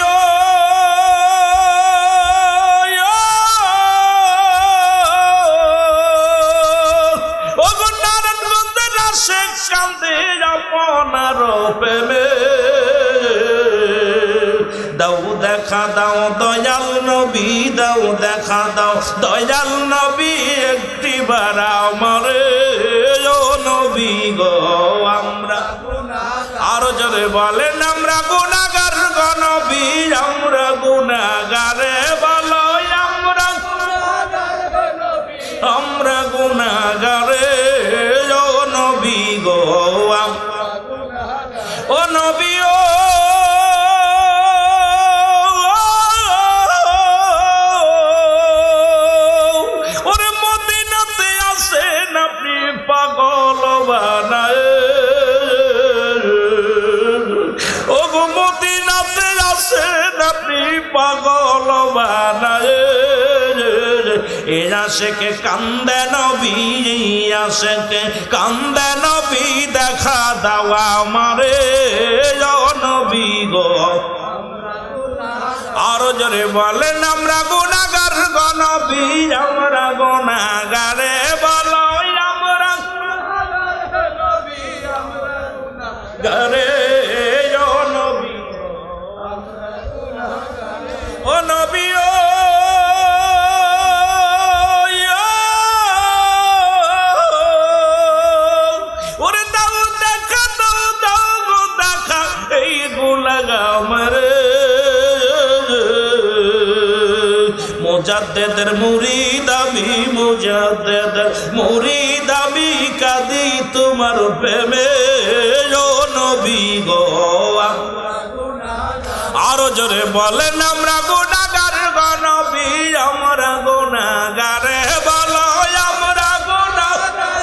ও গুনারের মধ্যে রাশে কান্দে আপনার প্রেমে। দাও দেখা দাও দয়াল নবী, দাও দেখা দাও দয়াল নবী, একটিবার আমারে ও নবী গো, আমরা আরো জোরে বলেন, আমরা গুনাহগার গো নবী, আমরা গুনাহগারে বলো, আমরা গুনাহগারে ও নবী গো, ও নবী ও পাগল বানায়, ও গো মদিনাতে আসেন আপনি পাগল বানায়। এ আশেকে কান্দে নবী, আশেকে কান্দে নবী, দেখা দাও আমারে ও নবী গো। আরো জোরে বলেন, আমরা গুনাহগার গো নবী, আমরা গুনাহগারে বলো, গারে ও নবী, ও নবী ও ওরে দাও দেখা, দাও দাও গো দেখা, এই গুলাগা আমারে মুজাদ্দেদের মুরিদ আমি, মুজাদ্দেদের মুরিদ আমি, কাঁদি তোমার প্রেমে ও নবী গো। আরো জোরে বলেন, আমরা গুনাহগার গো নবী, আমরা গুনাহগারে বলো, আমরা গুনাহগারে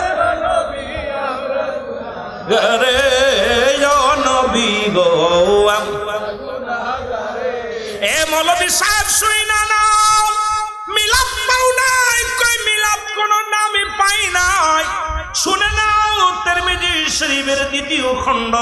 ও নবী গো। এ মৌলভী সাহেব শুইনা নাও, মিলাদ পাও নাই, কই মিলাদ কোন নামই পাই নাই। শুনে নাও, তিরমিজি শরীফের দ্বিতীয় খণ্ড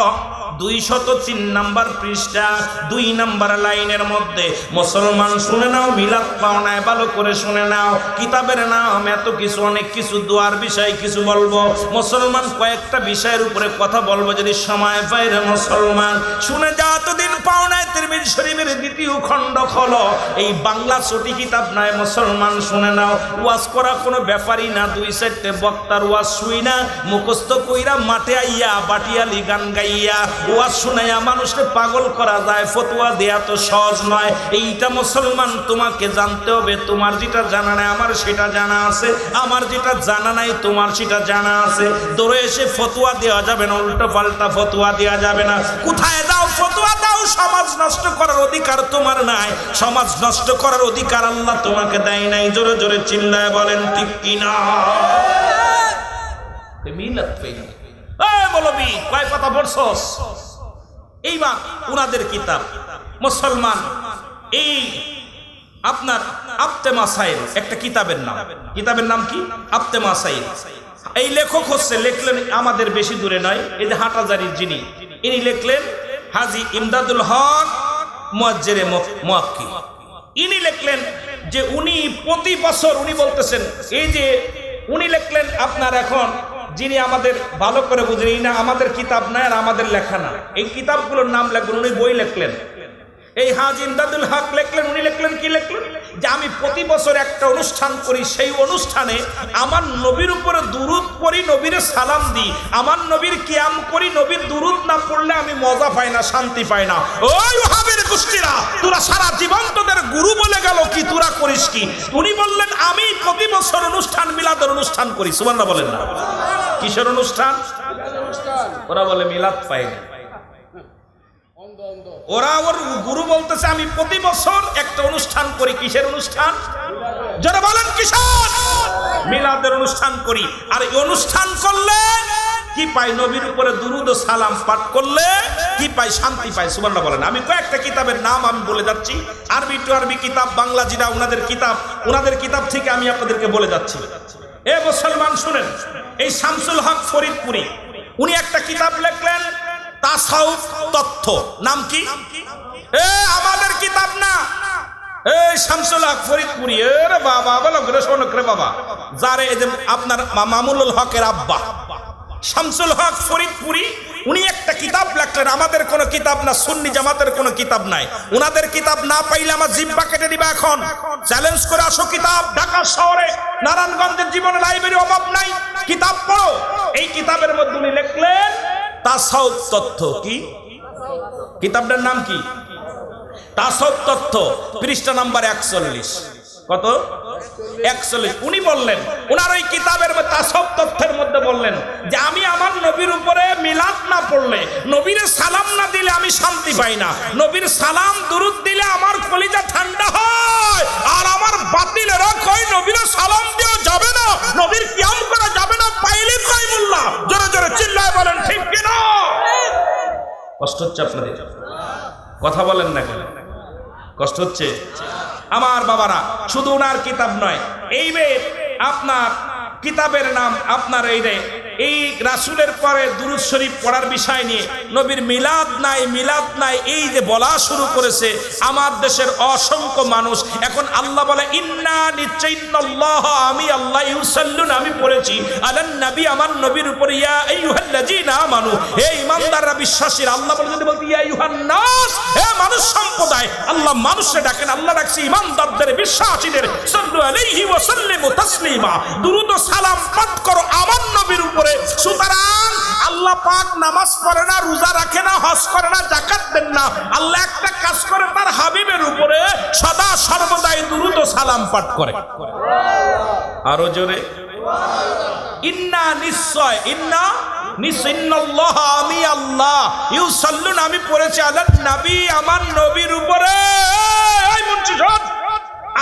203 নম্বর পৃষ্ঠা 2 নম্বর লাইনের মধ্যে মুসলমান শুনে নাও, মিলাদ পাওনায় ভালো করে শুনে নাও। কিতাবের নাম এত কিছু, অনেক কিছু, দোয়ার বিষয় কিছু বলবো। মুসলমান কয়েকটা বিষয়ের উপরে কথা বলবো যদি সময় পাই রে মুসলমান। শুনে যা, এতদিন পাওনায় তিরমিজি শরীফের দ্বিতীয় খণ্ড খোলো। এই বাংলা ছুটি কিতাব নয় মুসলমান, শুনে নাও। ওয়াজ করা কোনো ব্যাপারই না, 2-4টে বক্তার ওয়াজ শুই না, মুখস্থ কইরা মাঠে আইয়া বাটিয়ালি গান গাইয়া ওয়াজ শুনাইয়া মানুষকে পাগল করা যায়, ফতোয়া দেয়া তো সহজ নয়। এইটা মুসলমান তোমাকে জানতে হবে। তোমার যেটা জানা নাই আমার সেটা জানা আছে, আমার যেটা জানা নাই তোমার সেটা জানা আছে। দৌড়ে এসে ফতোয়া দেওয়া যাবে না, উল্টো পাল্টা ফতোয়া দেওয়া যাবে না। কোথায় দাও ফতোয়া দাও, সমাজ নষ্ট করার অধিকার তোমার নাই, সমাজ নষ্ট করার অধিকার আল্লাহ তোমাকে দেয় নাই। জোরে জোরে চিল্লায় বলেন ঠিক কিনা? মিলাদ পেইনা বলবি কয় কথা পড়ছস? এইবার উনাদের কিতাব মুসলমান, এই আপনার আবতে মাসাইল একটা কিতাবের নাম। কিতাবের নাম কি? আবতে মাসাইল। এই লেখক হচ্ছে, লিখলেন আমাদের বেশি দূরে নয়, এই যে হাটহাজারীর যিনি, ইনি লিখলেন হাজী ইমদাদুল হক মুয়াজ্জিরে মুয়াক্কি। ইনি লিখলেন যে উনি প্রতি বছর, উনি বলতেছেন এই যে উনি লিখলেন আপনার, এখন যিনি আমাদের ভালো করে বুঝেন, এই না আমাদের কিতাব না আর আমাদের লেখা না, এই কিতাবগুলোর নাম লিখবেন। উনি বই লিখলেন, এই হাজী ইমদাদুল হক লিখলেন। উনি লিখলেন কি লিখলেন? যে আমি প্রতি বছর একটা অনুষ্ঠান করি, সেই অনুষ্ঠানে আমার নবীর উপরে দুরূদ পড়ি, নবীরে সালাম দিই, আমার নবীর কিয়াম করি। নবীর দুরূদ না পড়লে আমি মজা পাই না, শান্তি পাই না। ওই ওহাবের গোষ্ঠীরা, তোরা সারা জীবন তোদের গুরু বলে গেল কি, তোরা করিস কি? উনি বললেন আমি প্রতি বছর অনুষ্ঠান, মিলাদের অনুষ্ঠান করি। সুবহানাল্লাহ বলেন না? কিসের অনুষ্ঠান? ওরা বলে মিলাদ পাই না। ওরা ওর গুরু বলতেছে আমি প্রতি বছর একটা অনুষ্ঠান করি। কিসের অনুষ্ঠান? যারা বলেন কিসের? মিলাদের অনুষ্ঠান করি। আর এই অনুষ্ঠান করলে কি পাই? নবীর উপরে দুরূদ ও সালাম পাঠ করলে কি পাই? শান্তি পাই। সুবহানাল্লাহ বলেন। আমি কয়েকটা কিতাবের নাম আমি বলে যাচ্ছি, আরবি টু আরবি কিতাব, বাংলা যেটা ওনাদের কিতাব থেকে আমি আপনাদেরকে বলে যাচ্ছি। এ মুসলমান শুনেন, এই শামসুল হক ফরিদপুরি উনি একটা কিতাব লিখলেন তাসাউফ তথ্য। নাম কি? আমাদের কিতাব না, এই শামসুল হক ফরিদপুরি। এর বাবা বলো করে শোনক রে বাবা, যারে এই যে আপনার মামুনুল হকের আব্বা শামসুল হক ফরিদপুরি, উনি একটা কিতাব লিখলেন। আমাদের কোনো কিতাব না, সুন্নি জামাতের কোনো কিতাব নাই। উনাদের কিতাব না পাইলে আমার জিহ্বা কেটে দিবা। এখন চ্যালেঞ্জ করে আসো, কিতাব ঢাকা শহরে নারায়ণগঞ্জের জীবনে লাইব্রেরি অভাব নাই, কিতাব পড়ো। এই কিতাবের মধ্যে উনি লিখলেন তাসাউফ তথ্য। কি কিতাবটার নাম কি? তাসাউফ তথ্য, পৃষ্ঠা নাম্বার 41। কত? 41। উনি বললেন, উনার ওই কিতাবের তাসাউফ তথ্যের মধ্যে বললেন যে আমি আমার নবীর উপরে মিলাদ না পড়লে, নবীর সালাম না দিলে আমি শান্তি পাই না। নবীর সালাম দুরূদ দিলে আমার কলিজা ঠান্ডা হয়। আর আমার বাতিলেরা কই নবীর সালাম দেওয়া যাবে না, নবীর কিয়াম করা যাবে না, পাইলে কই মোল্লা। জোরে জোরে চিল্লায় বলেন ঠিক কি না? কষ্ট হচ্ছে আপনাদের? কথা বলেন না কেন? কষ্ট হচ্ছে? আমার বাবারা, শুধু ওনার কিতাব নয়, এই আপনার কিতাবের নাম আপনার এই রাসূলের পরে দুরূদ শরীফ পড়ার বিষয় নিয়ে, নবীর মিলাদ নাই এই যে বলা শুরু করেছে আমার দেশের অসংখ্য মানুষ। এখন আল্লাহ বলে ইন্না নিশ্চয়ইন্নাল্লাহ, আমি আল্লাহ ইউসাল্লুন, আমি পড়েছি আলান নবী, আমার নবীর উপরে ইয়া আইয়ুহাল্লাযীনা আমানু, হে ঈমানদাররা, বিশ্বাসীরা। আল্লাহ বলে যদি বলতে ইয়া আইয়ুহান নাস, হে মানুষ সম্প্রদায়, আল্লাহ মানুষকে ডাকেন। আল্লাহ ডাকছে ঈমানদারদের, বিশ্বাসীদের। সাল্লু আলাইহি ওয়া সাল্লিমু তাসলিমা, দুরূদ ও সালাম পাঠ করো আমার নবীর উপরে। সুতরাং আল্লাহ পাক নামাজ পড়ে না, রোজা রাখে না, হজ করে না, যাকাত দেন না। আল্লাহ একটা কাজ করে, তার হাবিবের উপরে সদা সর্বদাই দুরূদ ও সালাম পাঠ করে। আরো জোরে ইন্না নিশ্চয়, ইন্না নিশ্চিন্নাল্লাহ, আমি আল্লাহ ইউসাল্লুন, আমি পড়েছি আলান নবী, আমার নবীর উপরে। এই মুন্সি শোন,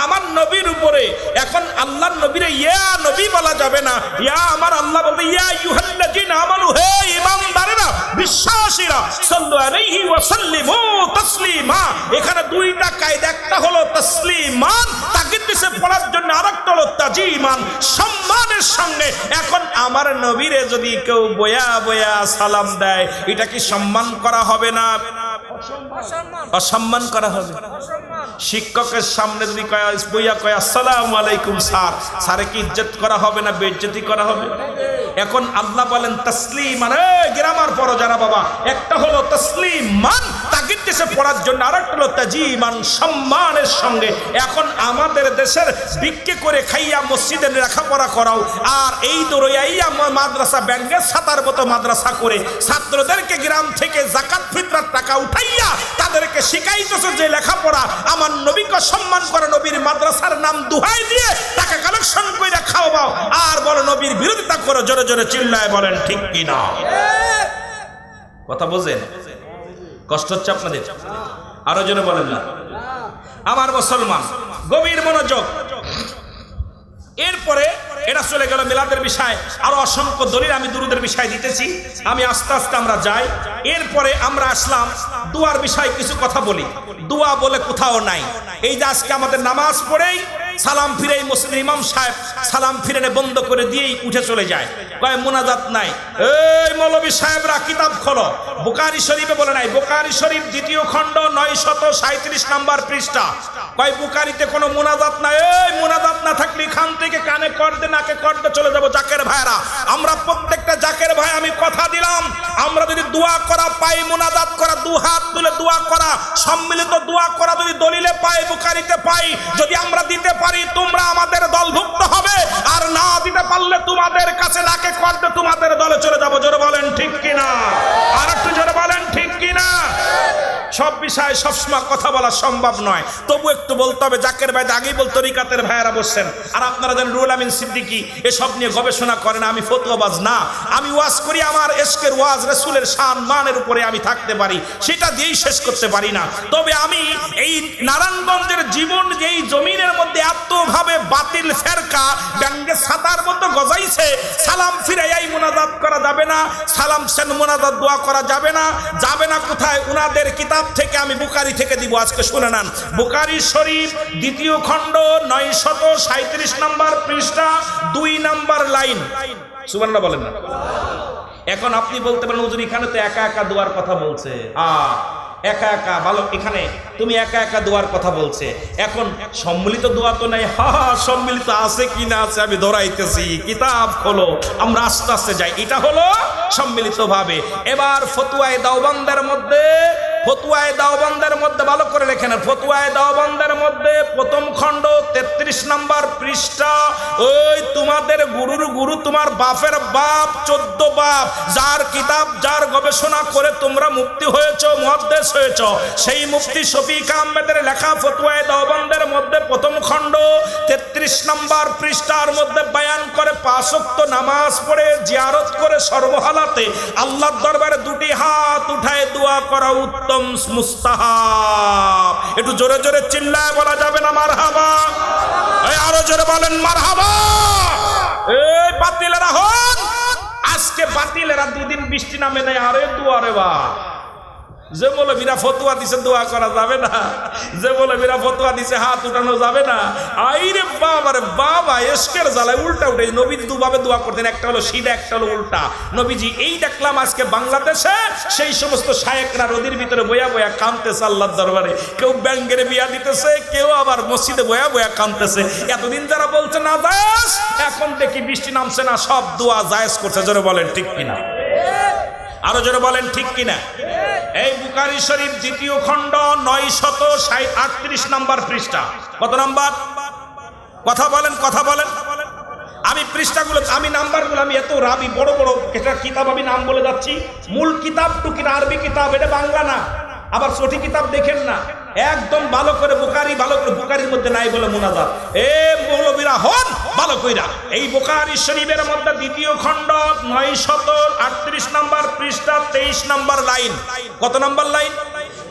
আমার নবীর উপরে। এখন আল্লাহর নবীরে ইয়া নবী বলা যাবে না, ইয়া আমার আল্লাহ বলতে ইয়া আইয়ুহাল্লাযীনা আমানু, হে ঈমানদারেরা, বিশ্বাসীরা, সাল্লু আলাইহি ওয়া সাল্লিমু তাসলিমা। এখানে দুইটা কায়দা, একটা হলো তাসলিমান, তাকিদ দিছে পড়ার জন্য, আরেকটা হলো তাজিমান, সম্মানের সঙ্গে। এখন আমার নবীরে যদি কেউ বয়া বয়া সালাম দেয়, এটা কি সম্মান করা হবে না অসম্মান করা হবে? শিক্ষকের সামনে যদি বইয়া কয় আসসালামু আলাইকুম স্যার, স্যারে কি ইজ্জত করা হবে না বেইজ্জতি করা হবে? এখন আল্লাহ বলেন তাসলিমান। গ্রামার পড়ো যারা বাবা, একটা হলো তাসলিমান তাগিদ দেশে পড়ার জন্য, আর একটা হলো তাজিমান সম্মানের সঙ্গে। এখন আমাদের দেশের বিক্রি করে খাইয়া মসজিদে লেখাপড়া করাও, আর এই দৌড়াইয়া মাদ্রাসা ব্যাংকের ছাতার মতো মাদ্রাসা করে ছাত্রদেরকে গ্রাম থেকে জাকাত ফিতরার টাকা উঠাইয়া তাদেরকে শিখাইতেছে যে লেখাপড়া, আমার নবীকে সম্মান করে নবীর মাদ্রাসার নাম দুহাই দিয়ে টাকা কালেকশন করে খাওয়াও, আর বলো নবীর বিরোধিতা করো। জোরে জোরে চিল্লায় বলেন ঠিক কিনা? কথা বোঝেন? কষ্ট হচ্ছে আপনাদের? আরো জোরে বলেন না। আমার মুসলমান গভীর মনোযোগ। এরপরে এটা চলে গেল মিলাদের বিষয়, আরো অসংখ্য দলিল আমি দুরুদের বিষয় দিতেছি, আমি আস্তে আস্তে আমরা যাই। এরপরে আমরা আসলাম দুয়ার বিষয়, কিছু কথা বলি। দুয়া বলে কোথাও নাই। এই যে আজকে আমাদের নামাজ পড়েই সালাম ফিরেই মসজিদ ইমাম সাহেব সালাম ফিরে বন্ধ করে দিয়েই উঠে চলে যায়, কয় মুনাজাত নাই। এই মৌলবী সাহেবরা কিতাব খোলো, বুখারী শরীফে বলে নাই, বুখারী শরীফ 2য় খণ্ড 937 নম্বর পৃষ্ঠা, কয় বুখারীতে কোনো মুনাজাত নাই। এই মুনাজাত না থাকলে খান থেকে কানে করদে নাকে করদে চলে যাব। জাকের ভাইরা, আমরা প্রত্যেকটা জাকের ভাই আমি কথা দিলাম, আমরা যদি দোয়া করা পাই, মুনাজাত করা, দু হাত তুলে দোয়া করা, সম্মিলিত দোয়া করা যদি দলিলে পাই, বুখারীতে পাই, যদি আমরা দিতে পারি তোমরা আমাদের দলভুক্ত হবে, আর না দিতে পারলে তোমাদের কাছে নাকে করতে তোমাদের দলে চলে যাবো। জোরে বলেন ঠিক কিনা? আর একটু জোরে বলেন ঠিক কিনা? সব বিষয়ে সবসময় কথা বলা সম্ভব নয়, তবু একটু বলতে হবে। জাকের ভাই আগেই বল, তরিকাতের ভাইয়েরা বসছেন, আর আপনারা জানেন রুহুল আমিন সিদ্দিকী এসব নিয়ে গবেষণা করেন। আমি ফতোয়াবাজ না, আমি ওয়াজ করি, আমার এশকের ওয়াজ, রাসূলের শান মানের উপরে আমি থাকতে পারি, সেটা দিয়েই শেষ করতে পারি না। তবে আমি এই নারায়ণগঞ্জের জীবন, যেই জমিনের মধ্যে এতভাবে বাতিল ফেরকা ব্যাঙ্গে ছাতার মতো গজাইছে, সালাম ফিরাইয়াই মুনাজাত করা যাবে না, সালাম সেন মুনাজাত দোয়া করা যাবে না, যাবে না কোথায়? উনাদের কিতাব থেকে আমি বুখারী থেকে দিব, আজকে শুনে নেন। বুখারী শরীফ 2য় খণ্ড 937 নম্বর পৃষ্ঠা 2 নম্বর লাইন। সুবহানাল্লাহ বলেন না? এখন আপনি বলতে পারেন হুজুর এখানে তো একা একা দোয়ার কথা বলছে। একা একা ভালো, এখানে তুমি একা একা দোয়ার কথা বলছে। এখন সম্মিলিত দোয়া তো নাই। সম্মিলিত আছে কি না আছে আমি ধরাইতেছি, কিতাব খোলো, আমরা আস্তে আস্তে যাই। এটা হলো সম্মিলিত ভাবে। এবার ফতুয়ায়ে দেওবন্দের মধ্যে, ফতুয়ায়ে দেওবন্দের মধ্যে ভালো করে লেখেন, ফতুয়ায়ে দেওবন্দের মধ্যে 1ম খণ্ড 33 নম্বর পৃষ্ঠা, ওই তোমাদের গুরুর গুরু, তোমার বাপের বাপ 14 বাপ, যার কিতাব যার গবেষণা করে তোমরা মুফতি হয়েছ, মুহাদ্দিস হয়েছ, সেই মুফতি শফিক আহমেদের লেখা ফতুয়ায়ে দেওবন্দের মধ্যে 1ম খণ্ড 33 নম্বর পৃষ্ঠার মধ্যে বয়ান করে 5 ওয়াক্ত নামাজ পড়ে জিয়ারত করে সর্বহালাতে আল্লাহর দরবারে 2টি হাত উঠায় দোয়া করা উত্তম মুস্তাহাব। একটু জোরে জোরে চিল্লায় বলা যাবে না মারহাবা? আরো জোরে বলেন মারহাবা। এই বাতিলেরা হন, আজকে বাতিলেরা 2 দিন বৃষ্টি নামে নাই, আরে দুয়ারে বা যে মৌলবীরা ফতোয়া দিছে দোয়া করা যাবে না, যে মৌলবীরা ফতোয়া দিছে হাত উঠানো যাবে না, আইরে বাবা রে বাবা, এশকের জ্বালায় উল্টা উঠে। নবীজি দুভাবে দোয়া করতেন, একটা হলো সিধা, একটা হলো উল্টা। নবীজি এই দেখলাম আজকে বাংলাদেশে সেই সমস্ত শায়েকরা নদীর ভিতরে বয়া বয়া কাঁদতেছে আল্লাহর দরবারে, কেউ ব্যাঙ্গের বিয়া দিতেছে, কেউ আবার মসজিদে বয়া বয়া কাঁদতেছে। এতদিন যারা বলছে না জায়েজ, এখন দেখি বৃষ্টি নামছে না, সব দোয়া জায়েজ করছে। জোরে বলেন ঠিক কিনা? আরো জোরে বলেন ঠিক কিনা? এই বুখারী শরীফ 2য় খণ্ড 938 নম্বর পৃষ্ঠা, কত নাম্বার? কথা বলেন, কথা বলেন। আমি পৃষ্ঠাগুলো, আমি নাম্বারগুলো, আমি এত রাবি, বড় বড় একটা কিতাব আমি নাম বলে যাচ্ছি। মূল কিতাব টুকিন আরবি কিতাব, এটা বাংলা না। আবার সঠিক কিতাব দেখেন না, একদম ভালো করে বুখারী, ভালো করে বুখারীর মধ্যে নাই বলে মুনাজাত। এ মৌলবীরা হন ভালো কইরা, এই বুখারী শরীফের মধ্যে 2য় খণ্ড 938 নম্বর পৃষ্ঠা 23 নম্বর লাইন। কত নম্বর লাইন?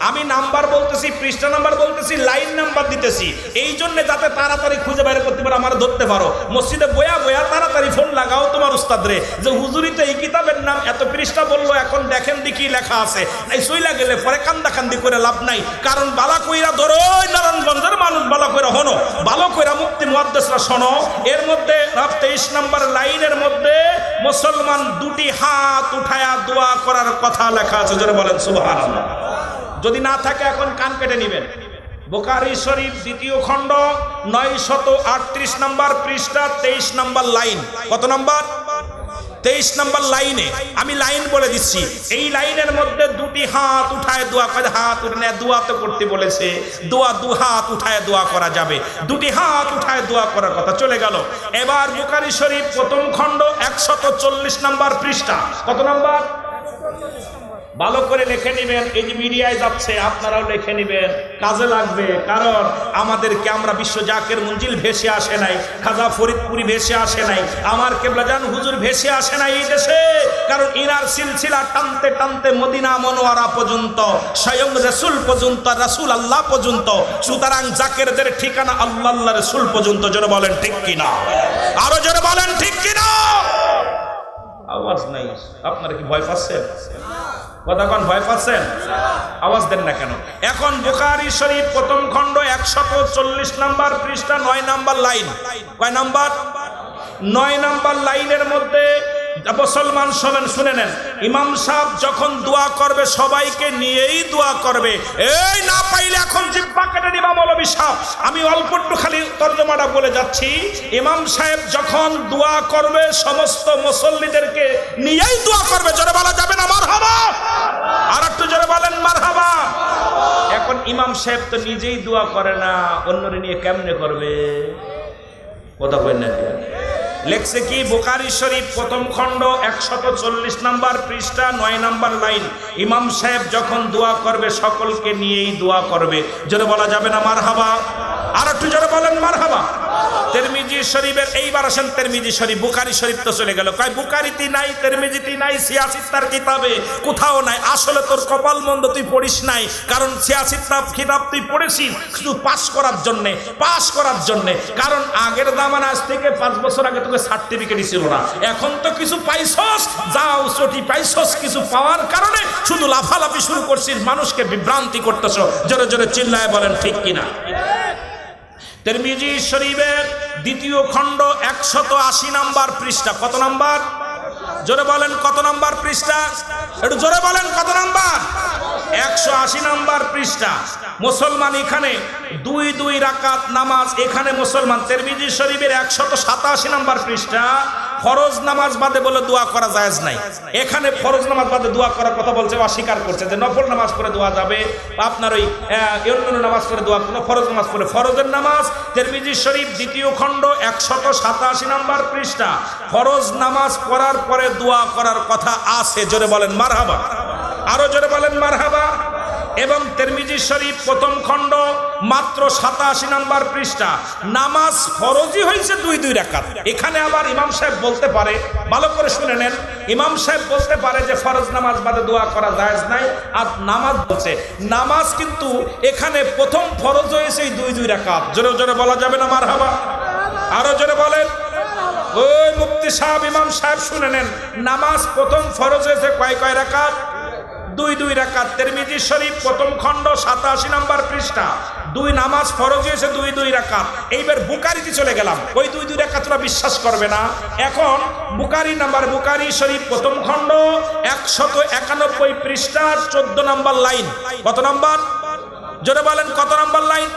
আমি নাম্বার বলতেছি, পৃষ্ঠা নাম্বার বলতেছি, লাইন নাম্বার দিতেছি, এই জন্য যাতে তাড়াতাড়ি খুঁজে বাইরে করতে পারো, আমার ধরতে পারো। মসজিদে বয়া বয়া তাড়াতাড়ি ফোন লাগাও তোমার উস্তাদরে, যে হুজুরিতে এই কিতাবের নাম এত পৃষ্ঠা বললো, এখন দেখেন দেখি লেখা আছে। এই সইলা গেলে পরে কান্দাকান্দি করে লাভ নাই, কারণ বালা কইরা ধরো, নারায়ণগঞ্জের মানুষ বালা কইরা হনো, ভালো কইরা মুফতি মুয়াদ্দিসরা শোনো, এর মধ্যে 23 নম্বর লাইনের মধ্যে মুসলমান দুটি হাত উঠায়া দোয়া করার কথা লেখা আছে, জোরে বলেন সুবহানাল্লাহ। যদি না থাকে এখন কান কেটে নেবেন। বুখারী শরীফ দ্বিতীয় খণ্ড 938 নম্বর পৃষ্ঠা 23 নম্বর লাইন। কত নম্বর? 23 নম্বর লাইনে। আমি লাইন বলে দিচ্ছি, এই লাইনের মধ্যে দুটি হাত উঠায় দোয়া করে। হাত উঠে দোয়া তো করতে বলেছে, দোয়া দু হাত উঠায় দোয়া করা যাবে, দুটি হাত উঠায় দোয়া করার কথা চলে গেল। এবার বুখারী শরীফ প্রথম খণ্ড 140 নম্বর পৃষ্ঠা। কত নম্বর? ভালো করে লিখে নেবেন, এই যে মিডিয়ায় যাচ্ছে আপনারাও লিখে নেবেন, কাজে লাগবে। কারণ আমাদেরকে আমরা বিশ্ব জাকের মঞ্জিল ভেসে আসে নাই, খাজা ফরিদপুরি ভেসে আসে নাই, আমার কেবলাজান হুজুর ভেসে আসে নাই এই দেশে। কারণ ইনার সিলসিলা টানতে টানতে মদিনা মনোয়ারা পর্যন্ত, স্বয়ং রাসূল পর্যন্ত, রাসূল আল্লাহ পর্যন্ত। সুতরাং জাকেরদের ঠিকানা আল্লাহ আল্লাহ রাসূল পর্যন্ত। জোরে বলেন ঠিক কিনা? আরো জোরে বলেন ঠিক কিনা? আওয়াজ নাই। আপনারা কি ভয় পাচ্ছেন? কতক্ষণ ভয় পাচ্ছেন? আওয়াজ দেন না কেন? এখন বুখারী শরীফ প্রথম খণ্ড 140 নম্বর পৃষ্ঠা 9 নম্বর লাইন। কয় নম্বর? 9 নম্বর লাইনের মধ্যে মুসলমান শোনেন, শুনে নেন। ইমাম সাহেব যখন দোয়া করবে সবাইকে নিয়েই দোয়া করবে। এই না পাইলে এখন জিহ্বা কেটে নিবা মৌলভী সাহেব। আমি অল্প একটু খালি তর্জমাটা বলে যাচ্ছি। ইমাম সাহেব যখন দোয়া করবে সমস্ত মুসল্লিদেরকে নিয়েই দোয়া করবে। জোরে বলা যাবে না মারহাবা? আর একটু জোরে বলেন মারহাবা। এখন ইমাম সাহেব তো নিজেই দোয়া করে না, অন্যরে নিয়ে কেমনে করবে? কথা কই না? লেখছে কি? বুখারী শরীফ প্রথম খণ্ড 140 নম্বর পৃষ্ঠা 9 নম্বর লাইন। ইমাম সাহেব যখন দোয়া করবে সকলকে নিয়েই দোয়া করবে। জোরে বলা যাবে না মারহাবা? আর একটু জোরে বলেন মারহাবা। তিরমিজি শরীফের, এইবার আসেন তিরমিজি শরীফ। বুখারী শরীফ তো চলে গেল, কয় বুখারীতে নাই, তিরমিজিতে নাই, সিয়াসিত্তার কিতাবে কোথাও নাই। আসলে তোর কপাল মন্দ, তুই পড়িস নাই। কারণ সিয়াসিত্তার কিতাব তুই পড়েছিস শুধু পাস করার জন্যে, পাস করার জন্যে। কারণ আগের জামানা, আজ থেকে 5 বছর আগে তোকে সার্টিফিকেটই ছিল না। এখন তো কিছু পাইছস, যাও চটি পাইছস, কিছু পাওয়ার কারণে শুধু লাফালাফি শুরু করছিস, মানুষকে বিভ্রান্তি করতেছ। জোরে জোরে চিল্লায় বলেন ঠিক কিনা? তিরমিজি শরীফের দ্বিতীয় খণ্ড 180 নম্বর পৃষ্ঠা। কত নম্বর? জোরে বলেন কত নম্বর পৃষ্ঠা? একটু জোরে বলেন কত নম্বর? 180 নম্বর পৃষ্ঠা। মুসলমান এখানে 2 রাকাত নামাজ, এখানে মুসলমান তিরমিজি শরীফের 187 নম্বর পৃষ্ঠা। ফরজ নামাজ বাদে বলে দোয়া করা জায়েজ নাই। এখানে ফরজ নামাজ বাদে দোয়া করার কথা বলছে, অস্বীকার করছে যে নফল নামাজ পড়ে দোয়া যাবে, আপনার ওই অন্য নামাজ পড়ে দোয়া কোনো, ফরজ নামাজ পড়ে। ফরজের নামাজ তিরমিজি শরীফ দ্বিতীয় খণ্ড 187 নম্বর পৃষ্ঠা। ফরজ নামাজ পড়ার পরে দোয়া করার কথা আছে। জোরে বলেন মারহাবা। আরো জোরে বলেন মারহাবা। এবং তিরমিজি শরীফ প্রথম খণ্ড মাত্র 87 নম্বর পৃষ্ঠা। নামাজ ফরজই হয়েছে 2 রাকাত। এখানে আবার ইমাম সাহেব বলতে পারে, ভালো করে শুনে নেন, ইমাম সাহেব বলতে পারে যে ফরজ নামাজ বাদে দোয়া করা জায়েজ নাই। আর নামাজ বলছে, নামাজ কিন্তু এখানে প্রথম ফরজ হয়েছে 2 রাকাত। জোরে জোরে বলা যাবে না মারহাবা? আরো জোরে বলেন। ওই মুফতি সাহেব, ইমাম সাহেব শুনে নেন, নামাজ প্রথম ফরজ হয়েছে কয় রাকাত? 2 রাকাত। তিরমিজি শরীফ প্রথম খণ্ড 87 নম্বর পৃষ্ঠা। 2 নামাজ ফরজ হয়েছে 2 রাকাত। এইবার বুখারীতে চলে গেলাম, ওই 2 রাকাত তোমরা বিশ্বাস করবে না। এখন বুখারী শরীফ প্রথম খণ্ড 191 পৃষ্ঠা 14 নম্বর লাইন। কত নম্বর? জোরে বলেন কত নম্বর লাইন?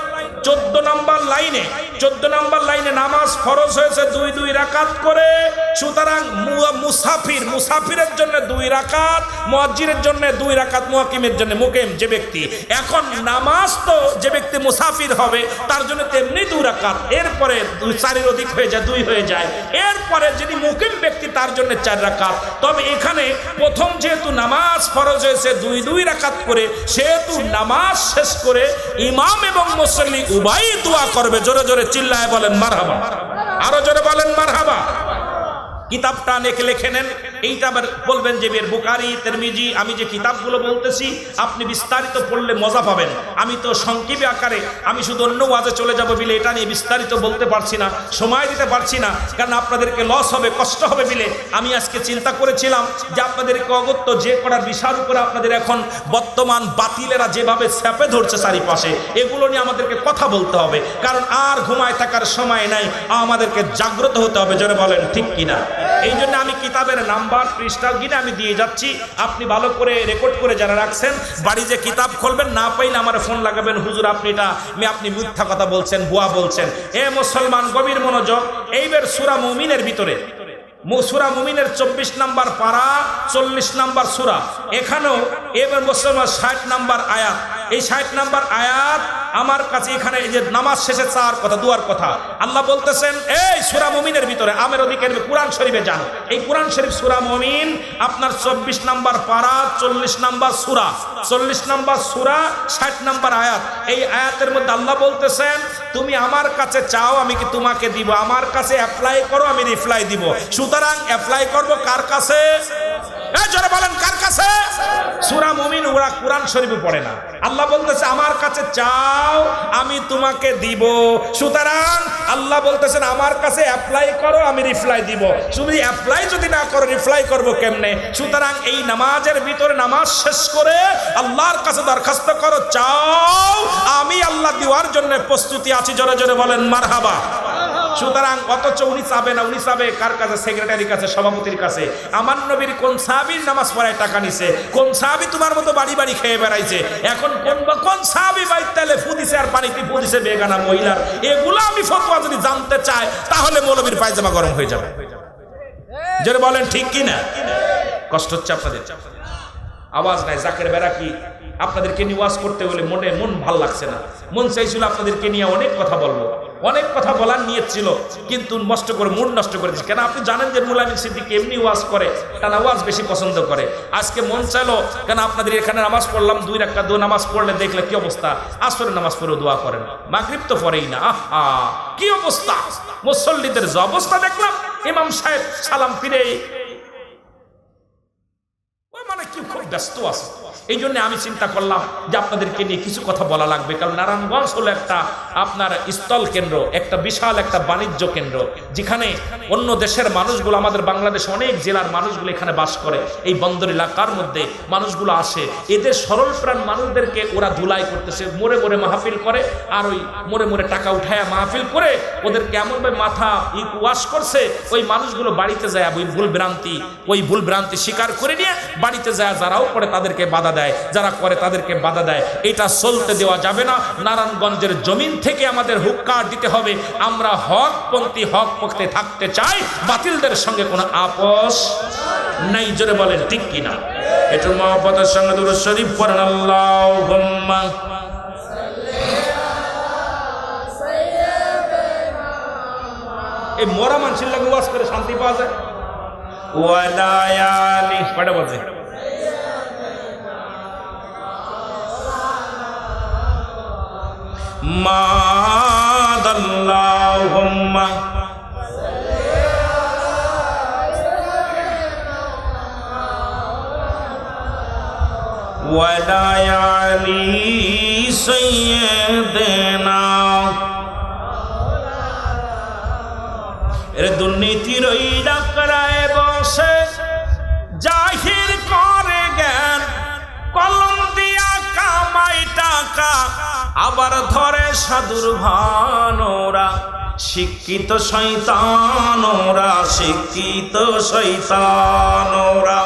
14 নম্বর লাইনে। 14 নম্বর লাইনে নামাজ ফরজ হয়েছে 2 রাকাত করে। সুতরাং মুসাফিরের জন্য 2 রাকাত, মুয়াজ্জিনের জন্য 2 রাকাত, মুকিমের জন্য, মুকিম যে ব্যক্তি, এখন নামাজ তো যে ব্যক্তি মুসাফির হবে তার জন্য তেমনি 2 রাকাত। এরপরে 4-এর অধিক হয়ে যায়, 2 হয়ে যায়। এরপরে যদি মুকিম ব্যক্তি তার জন্য 4 রাকাত। তবে এখানে প্রথম যেহেতু নামাজ ফরজ হয়েছে 2 রাকাত করে, সেহেতু নামাজ শেষ করে ইমাম এবং মুসল্লি উভয়ই দোয়া করবে। জোরে জোরে চিল্লায় বলেন মারহাবা। আরো জোরে বলেন মারহাবা। কিতাবটা লিখে নেন। এইটা আবার বলবেন যে বুখারী, তিরমিজি, আমি যে কিতাবগুলো বলতেছি আপনি বিস্তারিত পড়লে মজা পাবেন। আমি তো সংক্ষেপে আকারে আমি শুধু অন্য ওয়াজে চলে যাব বলে এটা নিয়ে বিস্তারিত বলতে পারছি না, সময় দিতে পারছি না, কারণ আপনাদেরকে লস হবে, কষ্ট হবে বলে আমি আজকে চিন্তা করেছিলাম যে আপনাদেরকে অগত্য যে করার বিষয়ের উপরে আপনাদের এখন বর্তমান বাতিলেরা যেভাবে চাপে ধরছে চারিপাশে, এগুলো নিয়ে আমাদেরকে কথা বলতে হবে, কারণ আর ঘুমায় থাকার সময় নাই, আমাদেরকে জাগ্রত হতে হবে। জোরে বলেন ঠিক কিনা? এই জন্য আমি কিতাবের নাম্বার পৃষ্ঠা কিনে আমি দিয়ে যাচ্ছি, আপনি ভালো করে রেকর্ড করে যারা রাখছেন বাড়ি যে কিতাব খুলবেন, না পাইলে আমার ফোন লাগাবেন, হুজুর আপনি এটা আপনি মিথ্যা কথা বলছেন, ভুয়া বলছেন। এ মুসলমান গভীর মনোযোগ, এইবার সূরা মুমিনের ভিতরে সূরা মুমিনের 24 নম্বর পারা 40 নম্বর সূরা, এখানেও এবার মুসলমান 60 নম্বর আয়াত, এই 60 নম্বর আয়াত আমার কাছে এখানে এই যে নামাজ শেষে চার কথা দুয়ার কথা আল্লাহ বলতেছেন। এই সূরা মুমিনের ভিতরে আমের অধিকার কুরআন শরীফে যান, এই কুরআন শরীফ সূরা মুমিন আপনার 24 নম্বর পারা 40 নম্বর সূরা, 40 নম্বর সূরা 60 নম্বর আয়াত। এই আয়াতের মধ্যে আল্লাহ বলতেছেন তুমি আমার কাছে চাও আমি কি তোমাকে দিব, আমার কাছে অ্যাপ্লাই করো আমি রিপ্লাই দিব। সুতরাং অ্যাপ্লাই করব কার কাছে? জোরে বলেন কার কাছে? সূরা মুমিন ওরা কুরআন শরীফে পড়ে না, আল্লাহ বলতেছে আমার কাছে চাও আমি তোমাকে দিব। সুতরাং আল্লাহ বলতেছেন আমার কাছে অ্যাপ্লাই করো আমি রিপ্লাই দিব। তুমি অ্যাপ্লাই যদি না করো রিপ্লাই করব কেমনে? সুতরাং এই নামাজের ভিতরে নামাজ শেষ করে আল্লাহর কাছে দরখাস্ত করো, চাও আমি আল্লাহ দেওয়ার জন্য প্রস্তুতি আছি। জোরে জোরে বলেন মারহাবা। সুতরাং অথচ উনি চাবে না, উনি চাবে কার কাছে? সেক্রেটারির কাছে, সভাপতির কাছে। আমার নবীর কোন সাহাবীর নামাজ পড়ায় টাকা নিছে? কোন সাহাবী তোমার মতো বাড়ি বাড়ি খেয়ে বেড়াইছে? এখন কোন সাহাবী বাইতেলে ফুদিছে আর পানিতে ফুদিছে বেগানা মহিলার? এগুলো আমি ফতোয়া যদি জানতে চাই তাহলে মৌলবীর পায়জামা গরম হয়ে যাবে। জোরে বলেন ঠিক কি না? কষ্ট হচ্ছে আপনাদের? আওয়াজ নাই। জাকের বেড়া কি আপনাদেরকে নিয়ে ওয়াজ করতে হলে মন ভাল লাগছে না। মন চাইছিল আপনাদেরকে নিয়ে অনেক কথা বলবো, অনেক কথা বলার নিয়ত ছিল, কিন্তু নষ্ট করে মুড নষ্ট করে দিচ্ছি। কেন আপনি জানেন যে মুল আমিন সিদ্দিক এমনি ওয়াজ করে, টানা ওয়াজ বেশি পছন্দ করে। আজকে মন চাইলো কেন আপনাদের এখানে নামাজ পড়লাম, 2 রাকাত নামাজ পড়লে দেখলে কি অবস্থা? আসরের নামাজ পড়েও দোয়া করেন, মাগরিব তো পড়েই না। আহা কি অবস্থা! মুসল্লিদের যে অবস্থা দেখলাম, ইমাম সাহেব সালাম ফিরে মানে কি খুব ব্যস্ত আছে। এই জন্য আমি চিন্তা করলাম যে আপনাদেরকে নিয়ে কিছু কথা বলা লাগবে, কারণ নারায়ণগঞ্জ হলো একটা আপনার স্থল কেন্দ্র, একটা বিশাল একটা বাণিজ্য কেন্দ্র, যেখানে অন্য দেশের মানুষগুলো, আমাদের বাংলাদেশ অনেক জেলার মানুষগুলো এখানে বাস করে। এই বন্দর এলাকার মধ্যে মানুষগুলো আসে, এদের সরল প্রাণ মানুষদেরকে ওরা ধুলাই করতেছে, মোড়ে মোড়ে মাহফিল করে, আর ওই মোড়ে মোড়ে টাকা উঠায় মাহফিল করে ওদেরকে এমনভাবে মাথা ওয়াশ করছে, ওই মানুষগুলো বাড়িতে যায় ওই ভুল ভ্রান্তি স্বীকার করে নিয়ে বাড়িতে যায় যারাও করে তাদেরকে বাধা দেয়, যারা করে তাদেরকে বাধা দেয়। এটা চলতে দেওয়া যাবে না। নারায়ণগঞ্জের জমিন থেকে আমাদের হুক্কার দিতে হবে, আমরা হকপন্থী হক পক্ষে থাকতে চাই, বাতিলদের সঙ্গে কোনো আপোষ নাই। জোরে বলেন ঠিক কিনা? একটু মহব্বতের সঙ্গে দুরূদ শরীফ পড়েন। আল্লাহুম্মা এই মরা মানুষের লাগে ওয়াজ করে শান্তি পাওয়া যায়। ওয়ালা আলি কয়টা বাজে? মাদাল্লাহুম্মা ওয়ালা আলি সাইয়্যিদিনা। এর দুর্নীতির ওই ডাকরায় বসে জাহির করে জ্ঞান, কলম দিয়া কামাই টাকা, আবার ধরে সাধুর ভানোরা। শিক্ষিত শয়তানোরা, শিক্ষিত শয়তানোরা,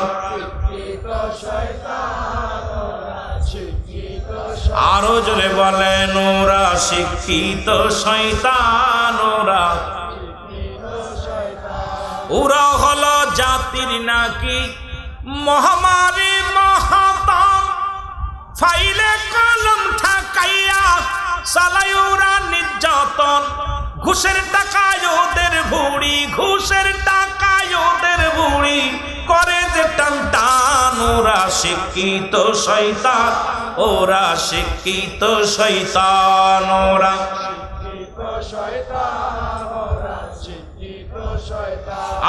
আরো জোরে বলেন ওরা শিক্ষিত শয়তানোরা। ওরা হলো জাতির নাকি মহামারী মহাতাম, ফাইলে কলম ঠাকাইয়া চালায় ওরা নির্যাতন। ঘুষের টাকায় ওদের ভুড়ি, ঘুষের টাকায় ওদের ভুড়ি, করে যে টান টান। ওরা শিক্ষিত শয়তান, ওরা শিক্ষিত শয়তান, ওরা শিক্ষিত শয়তান, ওরা শিক্ষিত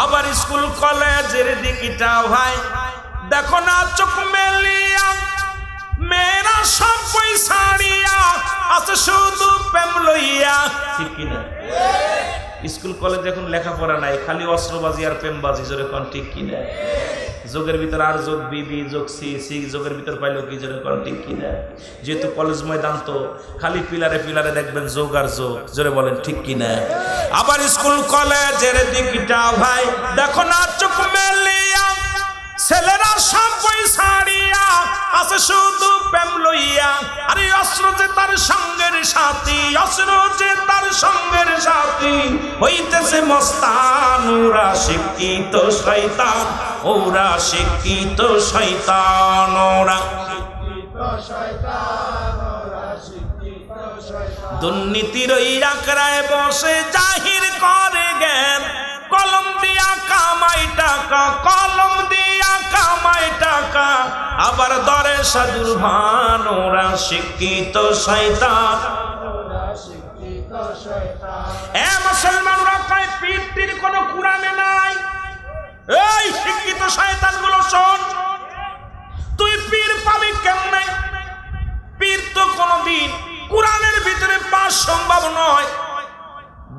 আবার স্কুল কলেজের দিকটা ভাই দেখো না চোখ মেলিয়া মেয়েরা সব পয়সাড়িয়া আছে শুধু প্রেম লইয়া, ঠিক কিনা? স্কুল কলেজে এখন লেখাপড়া নাই, খালি অস্ত্রবাজি আর প্রেমবাজি, জোরে কোন ঠিক কিনা? যোগের ভিতর আর যোগ বি যোগ সি যোগের ভিতর পাইলো কি, জোরে কোন ঠিক কিনা? যেহেতু কলেজ ময়দান তো খালি পিলারে পিলারে দেখবেন যোগ আর যোগ, জোরে বলেন ঠিক কিনা? আবার স্কুল কলেজের দিকটা ভাই দেখো না চোখ মেলিয়া ছেলেরা সব পয়সাড়িয়া আছে শুধু প্রেম লইয়া, আরে অস্ত্র যে তার সঙ্গের সাথী, অস্ত্র যে তার সঙ্গের সাথী হইতেছে মস্তান, ওরা শিক্ষিত শয়তান, ওরা শিক্ষিত শয়তান, ওরা দুর্নীতির ওই আঁকড়ায় বসে জাহির করে জ্ঞান, কলম দিয়া কামাই টাকা, কলম দিয়া কামাই টাকা, আবার দরে সাধুর ভান, ওরা শিক্ষিত শয়তান। এ মুসলমানরা কয় পীরটির কোনো কুরআনে নাই। এই শিক্ষিত শয়তান গুলো শোন, তুই পীর পাবি কেমনে? পীর তো কোনদিন কুরআনের ভিতরে পাওয়া সম্ভব নয়।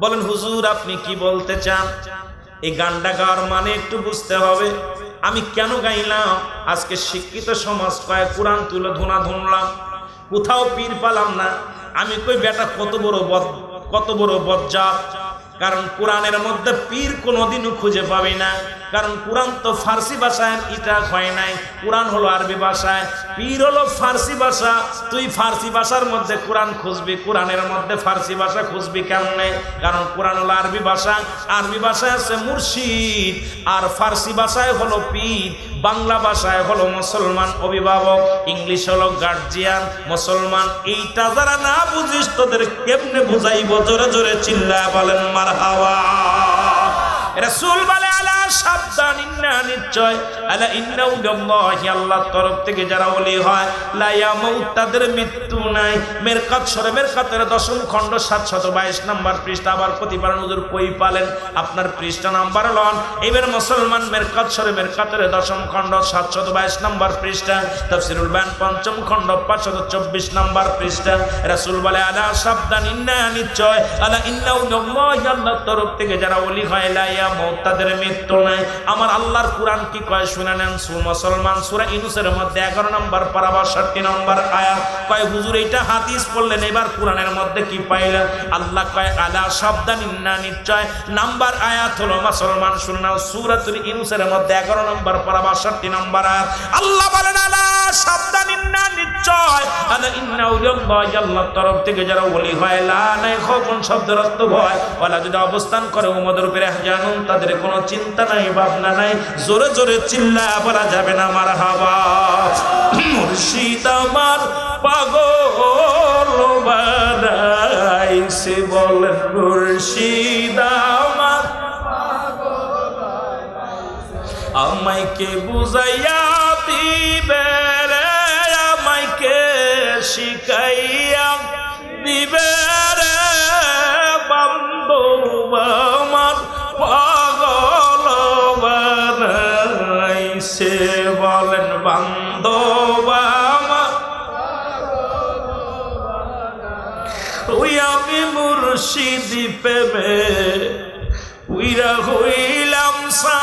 বলেন হুজুর আপনি কি বলতে চান? এই গানটা গাওয়ার মানে একটু বুঝতে হবে। আমি কেন গাইলাম? আজকে শিক্ষিত সমাজ কয় কুরআন তুলে ধুনা ধুনলাম, কোথাও পীর পালাম না। আমি কই বেটা কত বড় বজ্জাত, কারণ কোরআনের মধ্যে পীর কোনোদিনও খুঁজে পাবি না, কারণ কোরআন তো ফার্সি ভাষায় এটা হয় নাই, কোরআন হলো আরবি ভাষায়, পীর হলো ফার্সি ভাষা। তুই ফার্সি ভাষার মধ্যে কোরআন খুঁজবি, কোরআনের মধ্যে ফার্সি ভাষা খুঁজবি কেমনে? কারণ কোরআন হলো আরবি ভাষা, আরবি ভাষায় আছে মুর্শিদ, আর ফার্সি ভাষায় হলো পীর, বাংলা ভাষায় হলো মুসলমান অভিভাবক, ইংলিশ হলো গার্জিয়ান, মুসলমান। এইটা যারা না বুঝিস তোদের কেমনে বুঝাইব? জোরে জোরে চিল্লায় বলেন মারহাবা। রাসূল বলে আলা সাবধান, ইন্না নিশ্চয়, আলা ইন্নাহু লিল্লাহি, আল্লাহর তরফ থেকে যারা ওলি হয়, লা ইয়ামুত, তাদের মৃত্যু নাই। মেরকাত সূরা মেরকাতের 10ম খণ্ড 722 নম্বর পৃষ্ঠা। আবার প্রতিবার হুজুর কই পালেন? আপনার পৃষ্ঠা নাম্বার লন। এবার মুসলমান মেরকাত সূরা মেরকাতের 10ম খণ্ড 722 নম্বর পৃষ্ঠা, তাফসীরুল বায়ান 5ম খণ্ড 524 নম্বর পৃষ্ঠা। রাসূল বলে আলা সাবধান, ইন্না নিশ্চয়, আলা ইন্নাহু লিল্লাহি, আল্লাহর তরফ থেকে যারা ওলি হয়, লা ইয়ামুত, তাদের মৃত্যু নাই। আমার আল্লাহর কুরআন কি কয় শুনে নেন। মুসলমান সূরা ইউনূসের মধ্যে 11 নম্বর পারা 62 নম্বর আয়াত কয় হুজুর এইটা হাদিস পড়লেন, এবার কুরআনের মধ্যে কি পাইলেন? আল্লাহ কয় আলা সাবধান, ইন্না নিশ্চয়, নাম্বার আয়াত হলো মুসলমান শুনে নাও সূরাতুল ইউনূসের মধ্যে 11 নম্বর পারা 62 নম্বর আয়াত। আল্লাহ বলেন আলা সাবধান, ইন্না নিশ্চয়, আলা ইন্নাহু লিল্লাহি, আল্লাহর তরফ থেকে যারা ওলি হয়, লা নাই খবন শব্দের অর্থ ভয়, ওয়ালা যদি অবস্থান করে উম্মতের উপরে জানুন, তাদের কোনো চিন্তা নাই ভাবনা নাই। জোরে জোরে চিল্লা বলা যাবে না মারহাবা। মুর্শিদ আমার পাগল বানাইছে, বলেন মুর্শিদ আমার আমায় কে বুঝাইয়া দিবে রে, আমায় কে শিখাইয়া দিবে রে, বান্ধব আমার পাগল বানাইছে, বলেন বান্ধব আমার। ওই আমি মুর্শিদি প্রেমে উইরা হইলাম সা,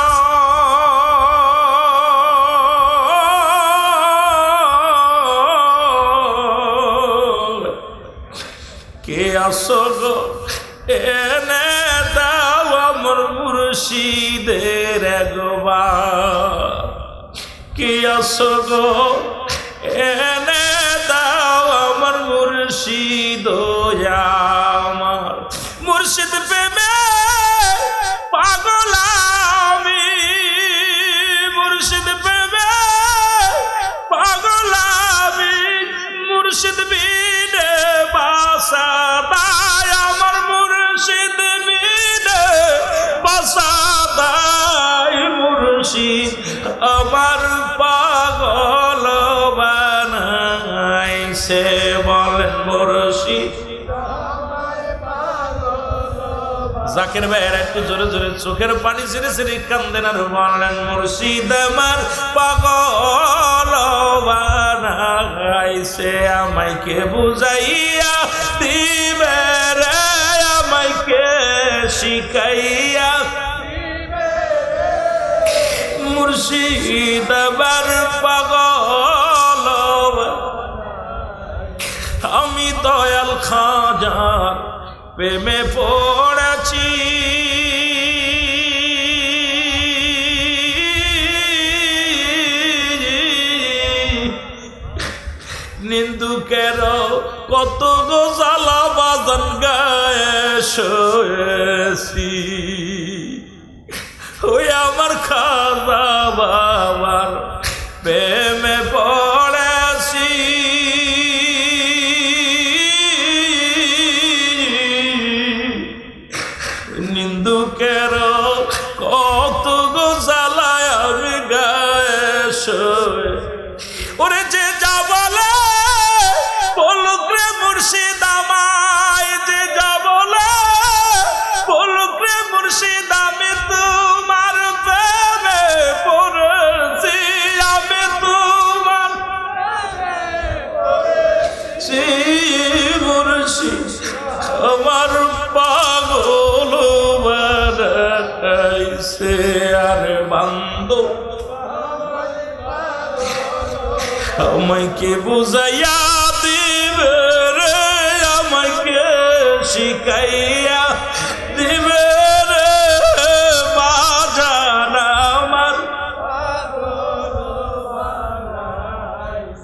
কে আসো গো এনে দাও আমার মুর্শিদের একবার, কে আসো গো এনে দাও আমার মুর্শিদ, আমার মুর্শিদ প্রেমে পাগল আমি, মুর্শিদ প্রেমে পাগল আমি, মুর্শিদ বিনে বাসা দায় আমার, মুর্শিদ বিনে বাসা দায়, মুর্শিদ আমার পাগল বানাইছে, বলেন মুর্শিদ। জাকির ভাইয়ের একটু জোরে জোরে চোখের পানি ছেড়ে ছেড়ে কান্দেন আর বললেন মুর্শিদ আমার পাগল বানাইছে আমায় কে বুঝাইয়া দিবে রে আমায় কে শিখাইয়া মুর্শিদ আমার পাগল আমি দয়াল খাজার প্রেমে পড়েছি নিন্দুকের কত গো জ্বালা বাজান গায়ে শোয়েছি ওই আমার খাজা বাবার প্রেমে পড়েছি নিন্দুকের কত গো জ্বালায় আমি গায়ে শোয়ে ওরে যে যা বলে বলুক রে মুর্শিদ আমায় যে যা বলে বলুক রে মুর্শিদ আমি তোমার প্রেমে পড়েছি আমি তোমার মুর্শিদ আমার পাগল বানাইছে আরে বান্দো আমায় কে বুঝাইয়া দিবে রে আমায় কে শিখাইয়া দিবে